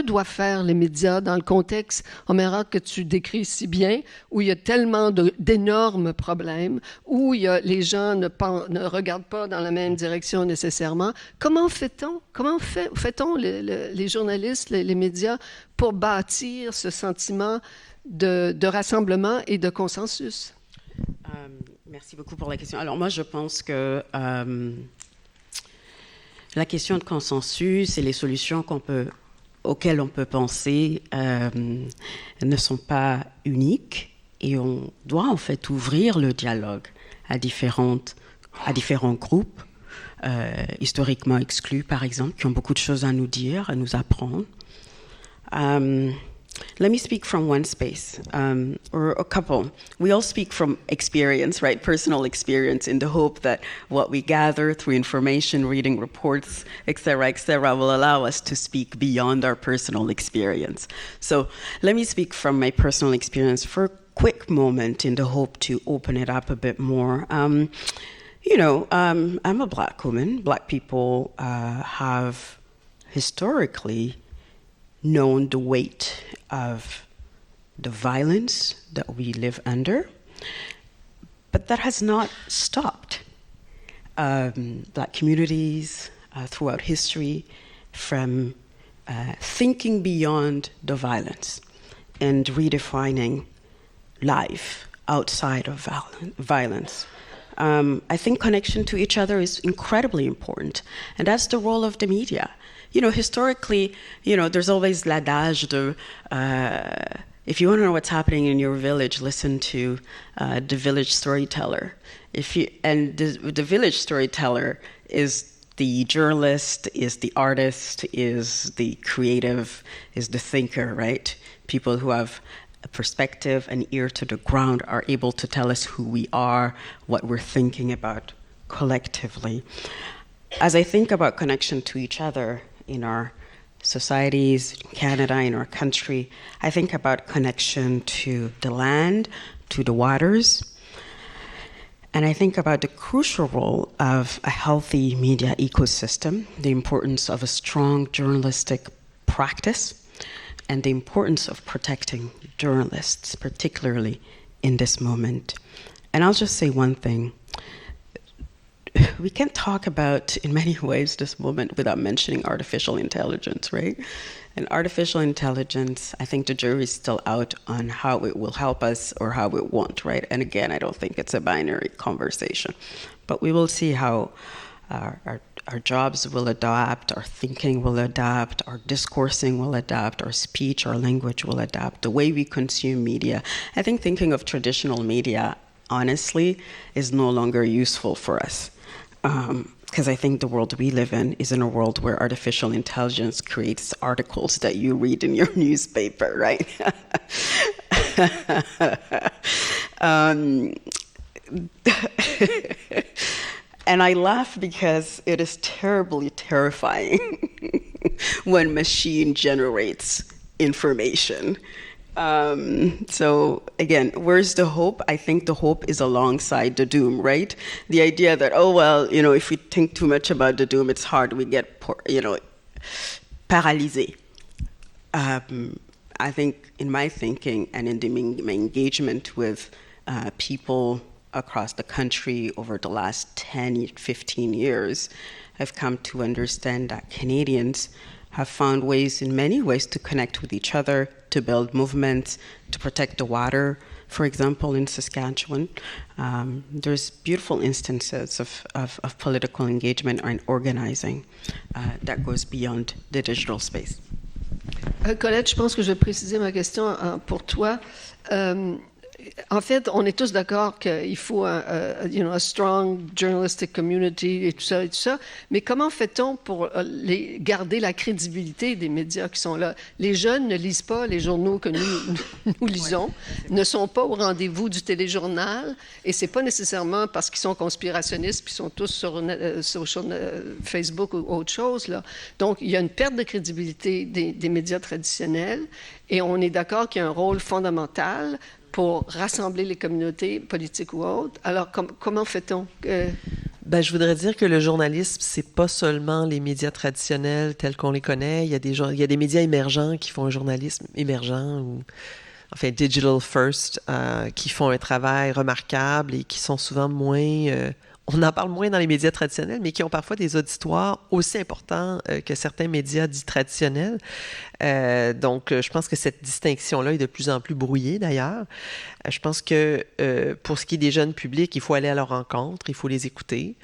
doivent faire les médias dans le contexte, Omayra, que tu décris si bien, où il y a tellement d'énormes problèmes, où les gens ne regardent pas dans la même direction nécessairement? Comment fait-on les journalistes, les médias, pour bâtir ce sentiment de rassemblement et de consensus? Merci beaucoup pour la question. Alors moi, je pense que la question de consensus et les solutions auxquelles on peut penser ne sont pas uniques, et on doit en fait ouvrir le dialogue à différents groupes, historiquement exclus par exemple, qui ont beaucoup de choses à nous dire, à nous apprendre. Let me speak from one space, or a couple. We all speak from experience, right? Personal experience, in the hope that what we gather through information, reading reports, etc., will allow us to speak beyond our personal experience. So let me speak from my personal experience for a quick moment in the hope to open it up a bit more. I'm a Black woman. Black people have historically known the weight of the violence that we live under, but that has not stopped Black communities throughout history from thinking beyond the violence and redefining life outside of violence. I think connection to each other is incredibly important, and that's the role of the media. Historically, there's always l'adage de, if you want to know what's happening in your village, listen to the village storyteller. The village storyteller is the journalist, is the artist, is the creative, is the thinker, right? People who have a perspective, an ear to the ground, are able to tell us who we are, what we're thinking about collectively. As I think about connection to each other in our societies, in Canada, in our country, I think about connection to the land, to the waters, and I think about the crucial role of a healthy media ecosystem, the importance of a strong journalistic practice, and the importance of protecting journalists, particularly in this moment. And I'll just say one thing. We can't talk about, in many ways, this moment without mentioning artificial intelligence, right? And artificial intelligence, I think the jury is still out on how it will help us or how it won't, right? And again, I don't think it's a binary conversation. But we will see how our jobs will adapt, our thinking will adapt, our discoursing will adapt, our speech, our language will adapt, the way we consume media. I think thinking of traditional media, honestly, is no longer useful for us. Because I think the world we live in is in a world where artificial intelligence creates articles that you read in your newspaper, right? And I laugh because it is terribly terrifying when machine generates information. So again, where's the hope? I think the hope is alongside the doom, right? The idea that, if we think too much about the doom, it's hard, we get, paralysé. I think in my thinking and in my engagement with people across the country over the last 10, 15 years, I've come to understand that Canadians have found ways, in many ways, to connect with each other, to build movements, to protect the water, for example, in Saskatchewan. There's beautiful instances of political engagement and organizing that goes beyond the digital space. Colette, je pense que je vais préciser ma question pour toi. En fait, on est tous d'accord qu'il faut a strong journalistic community et tout ça. Mais comment fait-on pour garder la crédibilité des médias qui sont là? Les jeunes ne lisent pas les journaux que nous lisons, ne sont pas au rendez-vous du téléjournal, et c'est pas nécessairement parce qu'ils sont conspirationnistes puis sont tous sur Facebook ou autre chose là. Donc, il y a une perte de crédibilité des médias traditionnels, et on est d'accord qu'il y a un rôle fondamental pour rassembler les communautés politiques ou autres. Alors, comment fait-on? Ben, je voudrais dire que le journalisme, c'est pas seulement les médias traditionnels tels qu'on les connaît. Il y a des médias émergents qui font un journalisme émergent, ou enfin digital first, qui font un travail remarquable et qui sont souvent moins... on en parle moins dans les médias traditionnels, mais qui ont parfois des auditoires aussi importants que certains médias dits traditionnels. Donc, je pense que cette distinction-là est de plus en plus brouillée, d'ailleurs. Je pense que pour ce qui est des jeunes publics, il faut aller à leur rencontre, il faut les écouter.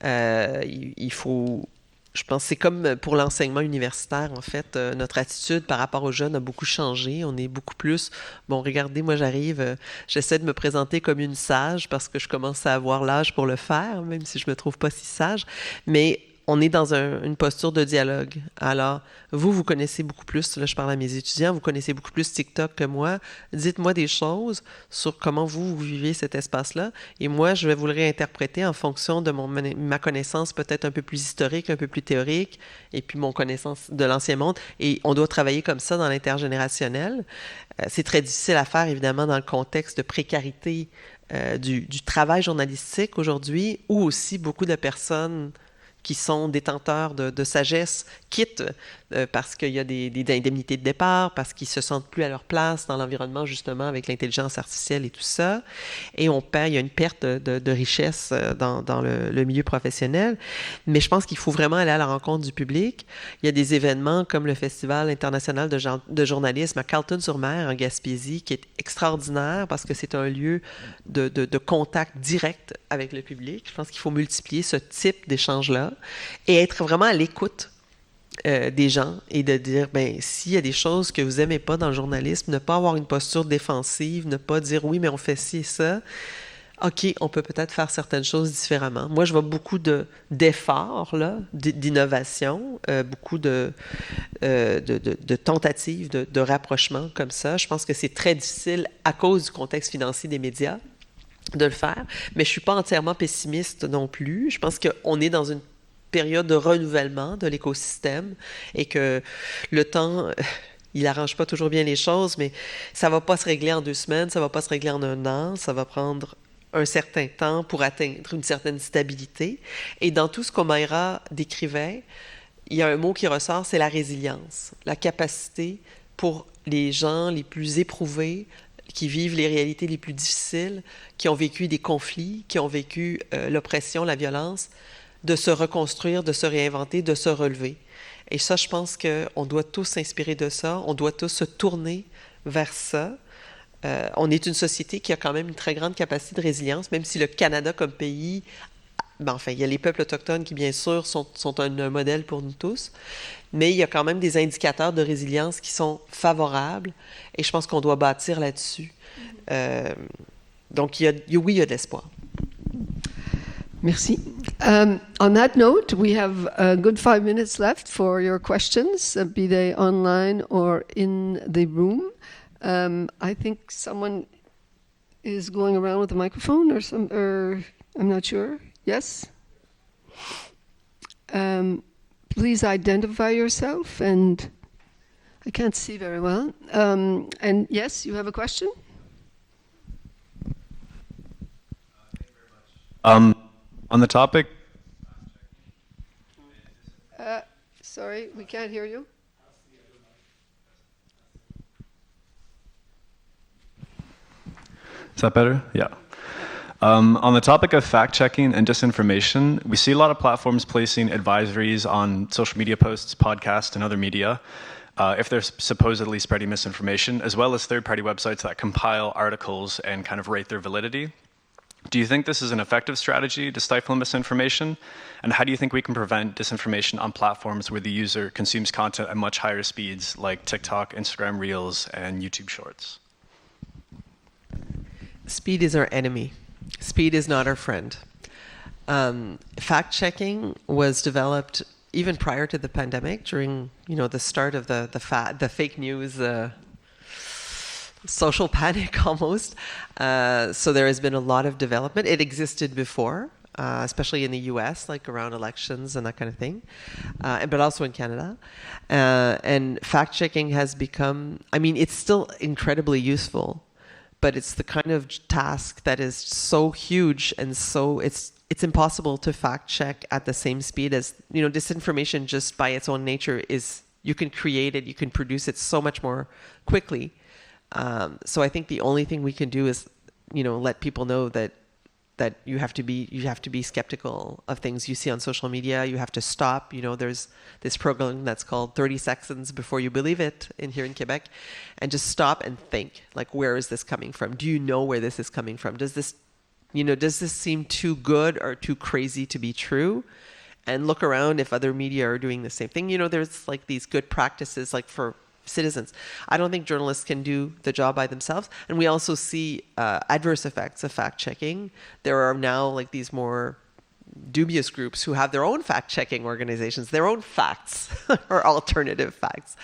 Il faut... Je pense que c'est comme pour l'enseignement universitaire, en fait. Notre attitude par rapport aux jeunes a beaucoup changé. On est beaucoup plus... Bon, regardez, moi, j'arrive, j'essaie de me présenter comme une sage parce que je commence à avoir l'âge pour le faire, même si je me trouve pas si sage. Mais on est dans une posture de dialogue. Alors, vous connaissez beaucoup plus, là je parle à mes étudiants, vous connaissez beaucoup plus TikTok que moi. Dites-moi des choses sur comment vous vivez cet espace-là, et moi, je vais vous le réinterpréter en fonction de ma connaissance peut-être un peu plus historique, un peu plus théorique, et puis mon connaissance de l'ancien monde. Et on doit travailler comme ça dans l'intergénérationnel. C'est très difficile à faire, évidemment, dans le contexte de précarité du travail journalistique aujourd'hui, où aussi beaucoup de personnes qui sont détenteurs de sagesse quittent parce qu'il y a des indemnités de départ, parce qu'ils se sentent plus à leur place dans l'environnement, justement, avec l'intelligence artificielle et tout ça. Et il y a une perte de richesse dans le milieu professionnel. Mais je pense qu'il faut vraiment aller à la rencontre du public. Il y a des événements comme le Festival international de journalisme à Carleton-sur-Mer, en Gaspésie, qui est extraordinaire parce que c'est un lieu de contact direct avec le public. Je pense qu'il faut multiplier ce type d'échange-là et être vraiment à l'écoute des gens, et de dire, ben s'il y a des choses que vous aimez pas dans le journalisme, ne pas avoir une posture défensive, ne pas dire oui, mais on fait ci et ça. OK, on peut peut-être faire certaines choses différemment. Moi, je vois beaucoup d'efforts, là, d'innovation, beaucoup de tentatives de rapprochement comme ça. Je pense que c'est très difficile à cause du contexte financier des médias de le faire, mais je suis pas entièrement pessimiste non plus. Je pense qu'on est dans une période de renouvellement de l'écosystème et que le temps, il arrange pas toujours bien les choses, mais ça va pas se régler en 2 semaines, ça va pas se régler en 1 an, ça va prendre un certain temps pour atteindre une certaine stabilité. Et dans tout ce qu'Omayra décrivait, il y a un mot qui ressort, c'est la résilience, la capacité pour les gens les plus éprouvés, qui vivent les réalités les plus difficiles, qui ont vécu des conflits, qui ont vécu l'oppression, la violence, de se reconstruire, de se réinventer, de se relever. Et ça, je pense qu'on doit tous s'inspirer de ça, on doit tous se tourner vers ça. On est une société qui a quand même une très grande capacité de résilience, même si le Canada comme pays, ben enfin, il y a les peuples autochtones qui, bien sûr, sont un modèle pour nous tous, mais il y a quand même des indicateurs de résilience qui sont favorables, et je pense qu'on doit bâtir là-dessus. Donc, oui, il y a de l'espoir. Merci. On that note, we have a good 5 minutes left for your questions, be they online or in the room. I think someone is going around with a microphone or I'm not sure. Yes? Please identify yourself, and I can't see very well. And yes, you have a question? On the topic... Sorry, we can't hear you. Is that better? Yeah. On the topic of fact-checking and disinformation, we see a lot of platforms placing advisories on social media posts, podcasts, and other media if they're supposedly spreading misinformation, as well as third-party websites that compile articles and kind of rate their validity. Do you think this is an effective strategy to stifle misinformation? And how do you think we can prevent disinformation on platforms where the user consumes content at much higher speeds, like TikTok, Instagram Reels, and YouTube Shorts? Speed is our enemy. Speed is not our friend. Fact-checking was developed even prior to the pandemic, during the start of the fake news social panic almost. So there has been a lot of development. It existed before, especially in the US, like around elections and that kind of thing, but also in Canada. And fact-checking has become, it's still incredibly useful, but it's the kind of task that is so huge and so it's impossible to fact check at the same speed as, disinformation just by its own nature is, you can create it, you can produce it so much more quickly. So I think the only thing we can do is, let people know that you have to be skeptical of things you see on social media. You have to stop. There's this program that's called 30 Seconds Before You Believe It here in Quebec, and just stop and think, like, where is this coming from? Do you know where this is coming from? Does this seem too good or too crazy to be true? And look around if other media are doing the same thing. There's like these good practices, like for citizens. I don't think journalists can do the job by themselves. And we also see adverse effects of fact-checking. There are now like these more dubious groups who have their own fact-checking organizations, their own facts or alternative facts.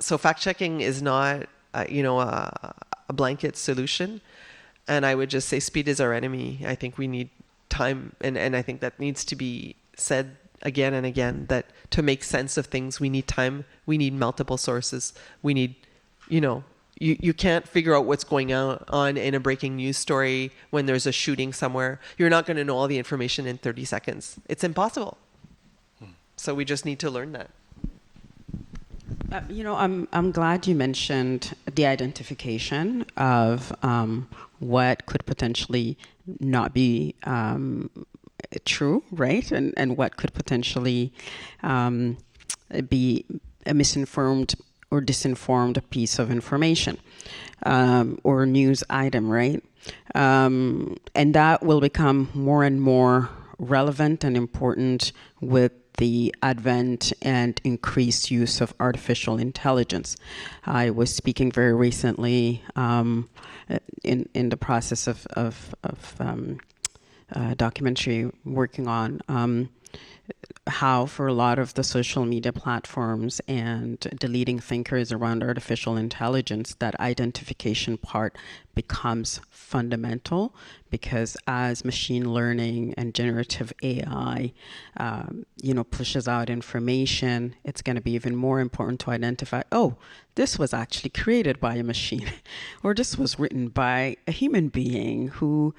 So fact-checking is not, a blanket solution. And I would just say speed is our enemy. I think we need time, and I think that needs to be said again and again, that to make sense of things, we need time, we need multiple sources, we need, you can't figure out what's going on in a breaking news story when there's a shooting somewhere. You're not going to know all the information in 30 seconds. It's impossible. So we just need to learn that. I'm glad you mentioned the identification of what could potentially not be true, right? And what could potentially be a misinformed or disinformed piece of information or news item, right? And that will become more and more relevant and important with the advent and increased use of artificial intelligence. I was speaking very recently in the process of documentary working on how for a lot of the social media platforms and the leading thinkers around artificial intelligence, that identification part becomes fundamental, because as machine learning and generative AI, pushes out information, it's going to be even more important to identify, oh, this was actually created by a machine, or this was written by a human being who,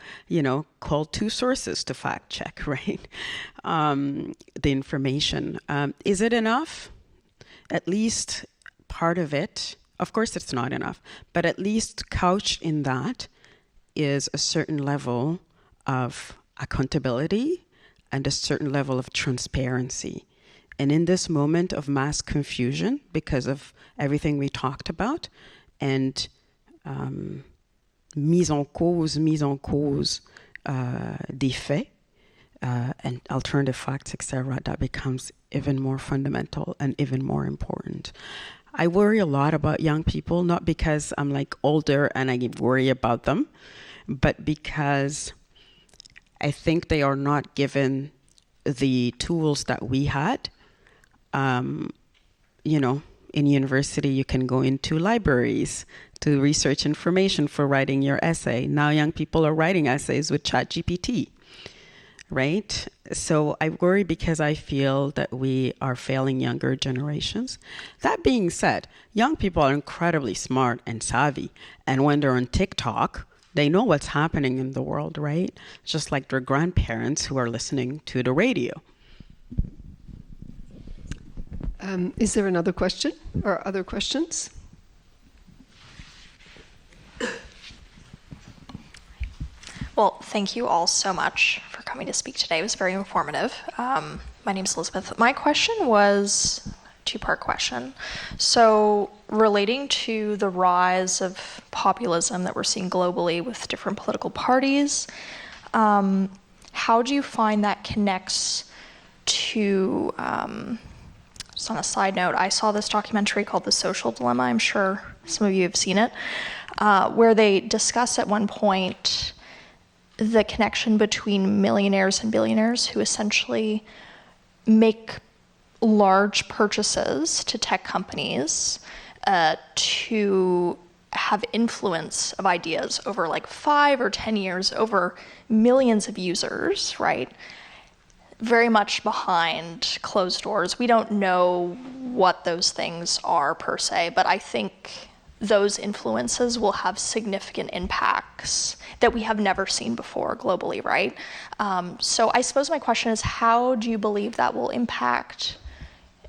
called two sources to fact check, right? The information. Is it enough? At least part of it. Of course, it's not enough, but at least couched in that is a certain level of accountability and a certain level of transparency. And in this moment of mass confusion, because of everything we talked about, and mise en cause des faits, and alternative facts, etc., that becomes even more fundamental and even more important. I worry a lot about young people, not because I'm like older and I worry about them, but because I think they are not given the tools that we had. In university, you can go into libraries to research information for writing your essay. Now young people are writing essays with ChatGPT, right? So I worry because I feel that we are failing younger generations. That being said, young people are incredibly smart and savvy. And when they're on TikTok, they know what's happening in the world, right? Just like their grandparents who are listening to the radio. Is there another question or other questions? Well, thank you all so much for coming to speak today. It was very informative. My name is Elizabeth. My question was a two-part question. So relating to the rise of populism that we're seeing globally with different political parties, How do you find that connects to, just on a side note, I saw this documentary called The Social Dilemma. I'm sure some of you have seen it, where they discuss at one point the connection between millionaires and billionaires who essentially make large purchases to tech companies to have influence of ideas over like 5 or 10 years over millions of users, right? Very much behind closed doors. We don't know what those things are per se, but I think those influences will have significant impacts that we have never seen before globally, right? So I suppose my question is, how do you believe that will impact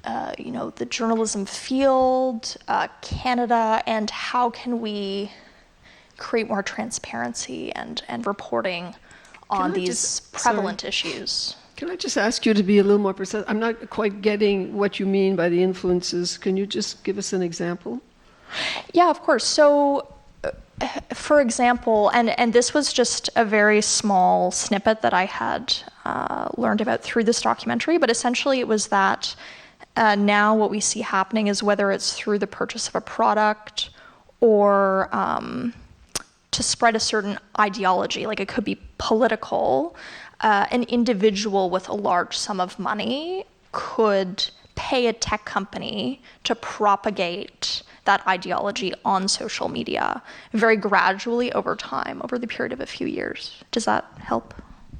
the journalism field, Canada, and how can we create more transparency and reporting on these prevalent issues? Can I just ask you to be a little more precise? I'm not quite getting what you mean by the influences. Can you just give us an example? Yeah, of course. So, for example, and this was just a very small snippet that I had learned about through this documentary, but essentially it was that now what we see happening is whether it's through the purchase of a product or to spread a certain ideology, like it could be political, an individual with a large sum of money could pay a tech company to propagate that ideology on social media very gradually over time, over the period of a few years. Does that help?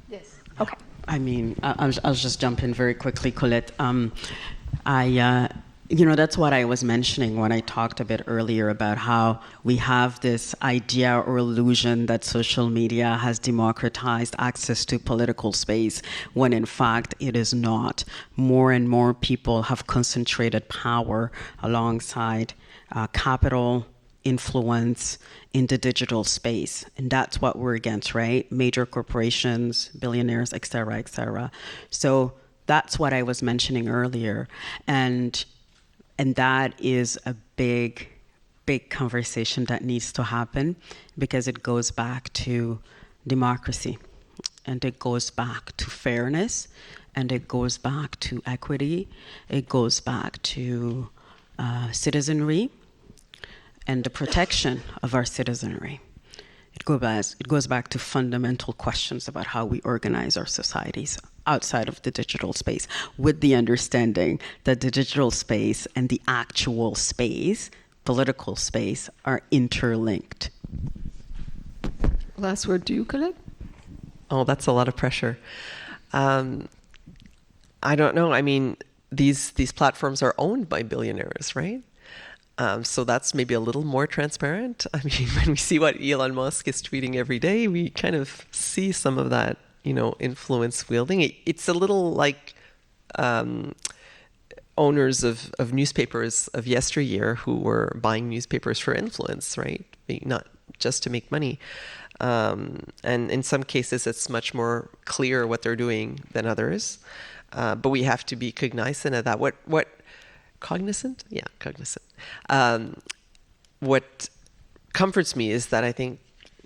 Yes. Okay. I mean, I'll just jump in very quickly, Colette. That's what I was mentioning when I talked a bit earlier about how we have this idea or illusion that social media has democratized access to political space, when in fact it is not. More and more people have concentrated power alongside capital, influence in the digital space. And that's what we're against, right? Major corporations, billionaires, et cetera, et cetera. So that's what I was mentioning earlier. And that is a big conversation that needs to happen, because it goes back to democracy, and it goes back to fairness, and it goes back to equity, it goes back to citizenry and the protection of our citizenry. It goes back to fundamental questions about how we organize our societies outside of the digital space, with the understanding that the digital space and the actual space, political space, are interlinked. Last word to you, Colette. Oh, that's a lot of pressure. I don't know. I mean, these platforms are owned by billionaires, right? So that's maybe a little more transparent. I mean, when we see what Elon Musk is tweeting every day, we kind of see some of that, influence wielding. It's a little like owners of newspapers of yesteryear who were buying newspapers for influence, right? Not just to make money. And in some cases, it's much more clear what they're doing than others. But we have to be cognizant of that. Cognizant? Yeah, cognizant. What comforts me is that I think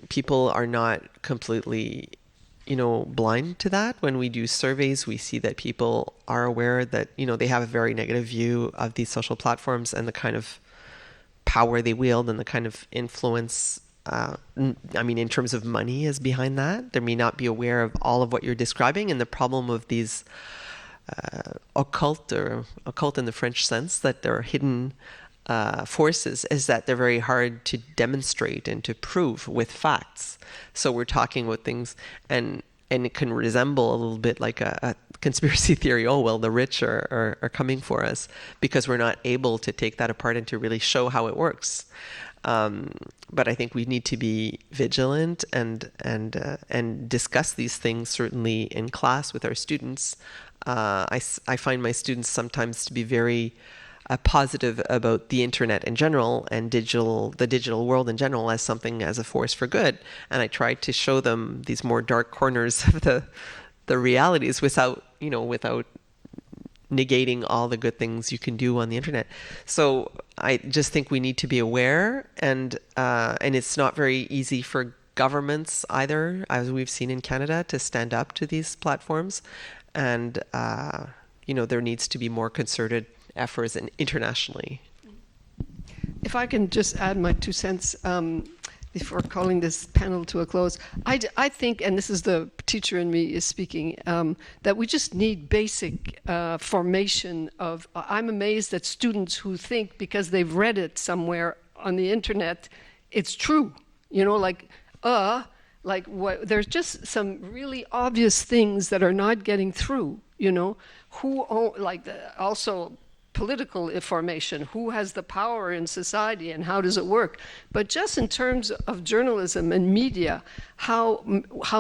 people are not completely, blind to that. When we do surveys, we see that people are aware that, they have a very negative view of these social platforms and the kind of power they wield and the kind of influence, in terms of money is behind that. They may not be aware of all of what you're describing, and the problem of these occult in the French sense, that there are hidden forces, is that they're very hard to demonstrate and to prove with facts. So we're talking about things, and it can resemble a little bit like a conspiracy theory. Oh, well, the rich are coming for us, because we're not able to take that apart and to really show how it works. But I think we need to be vigilant and discuss these things certainly in class with our students. I find my students sometimes to be very positive about the internet in general and the digital world in general as a force for good. And I try to show them these more dark corners of the realities without negating all the good things you can do on the internet. So I just think we need to be aware, and it's not very easy for governments either, as we've seen in Canada, to stand up to these platforms. And, there needs to be more concerted efforts internationally. If I can just add my 2 cents before calling this panel to a close, I think, and this is the teacher in me is speaking, that we just need basic formation of, I'm amazed at students who think because they've read it somewhere on the internet, it's true. There's just some really obvious things that are not getting through, also political information, who has the power in society and how does it work. But just in terms of journalism and media, how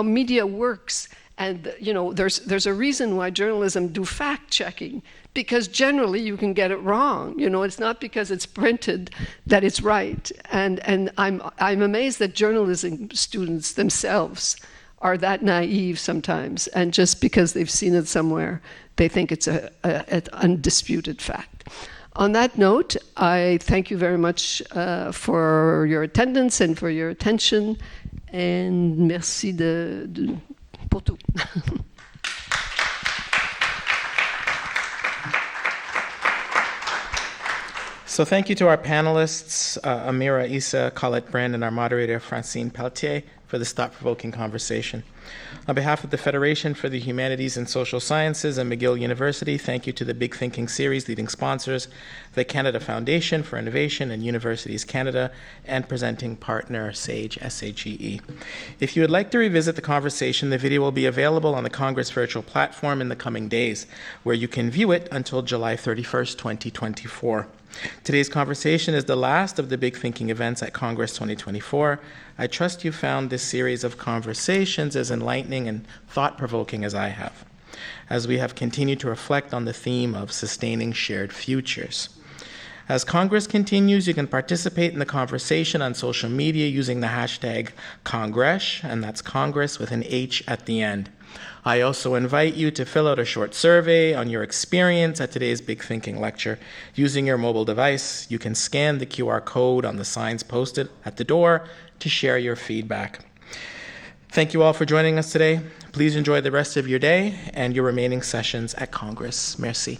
media works, and there's a reason why journalism do fact checking, because generally you can get it wrong. It's not because it's printed that it's right. And I'm amazed that journalism students themselves are that naive sometimes, and just because they've seen it somewhere, they think it's an undisputed fact. On that note, I thank you very much for your attendance and for your attention, and merci pour tout. So thank you to our panelists, Omayra Issa, Colette Brin, and our moderator, Francine Pelletier, for this thought-provoking conversation. On behalf of the Federation for the Humanities and Social Sciences and McGill University, thank you to the Big Thinking Series leading sponsors, the Canada Foundation for Innovation and Universities Canada, and presenting partner SAGE, SAGE. If you would like to revisit the conversation, the video will be available on the Congress virtual platform in the coming days, where you can view it until July 31st, 2024. Today's conversation is the last of the Big Thinking events at Congress 2024. I trust you found this series of conversations as enlightening and thought-provoking as I have, as we have continued to reflect on the theme of sustaining shared futures. As Congress continues, you can participate in the conversation on social media using the hashtag Congress, and that's Congress with an H at the end. I also invite you to fill out a short survey on your experience at today's Big Thinking lecture. Using your mobile device, you can scan the QR code on the signs posted at the door to share your feedback. Thank you all for joining us today. Please enjoy the rest of your day and your remaining sessions at Congress. Merci.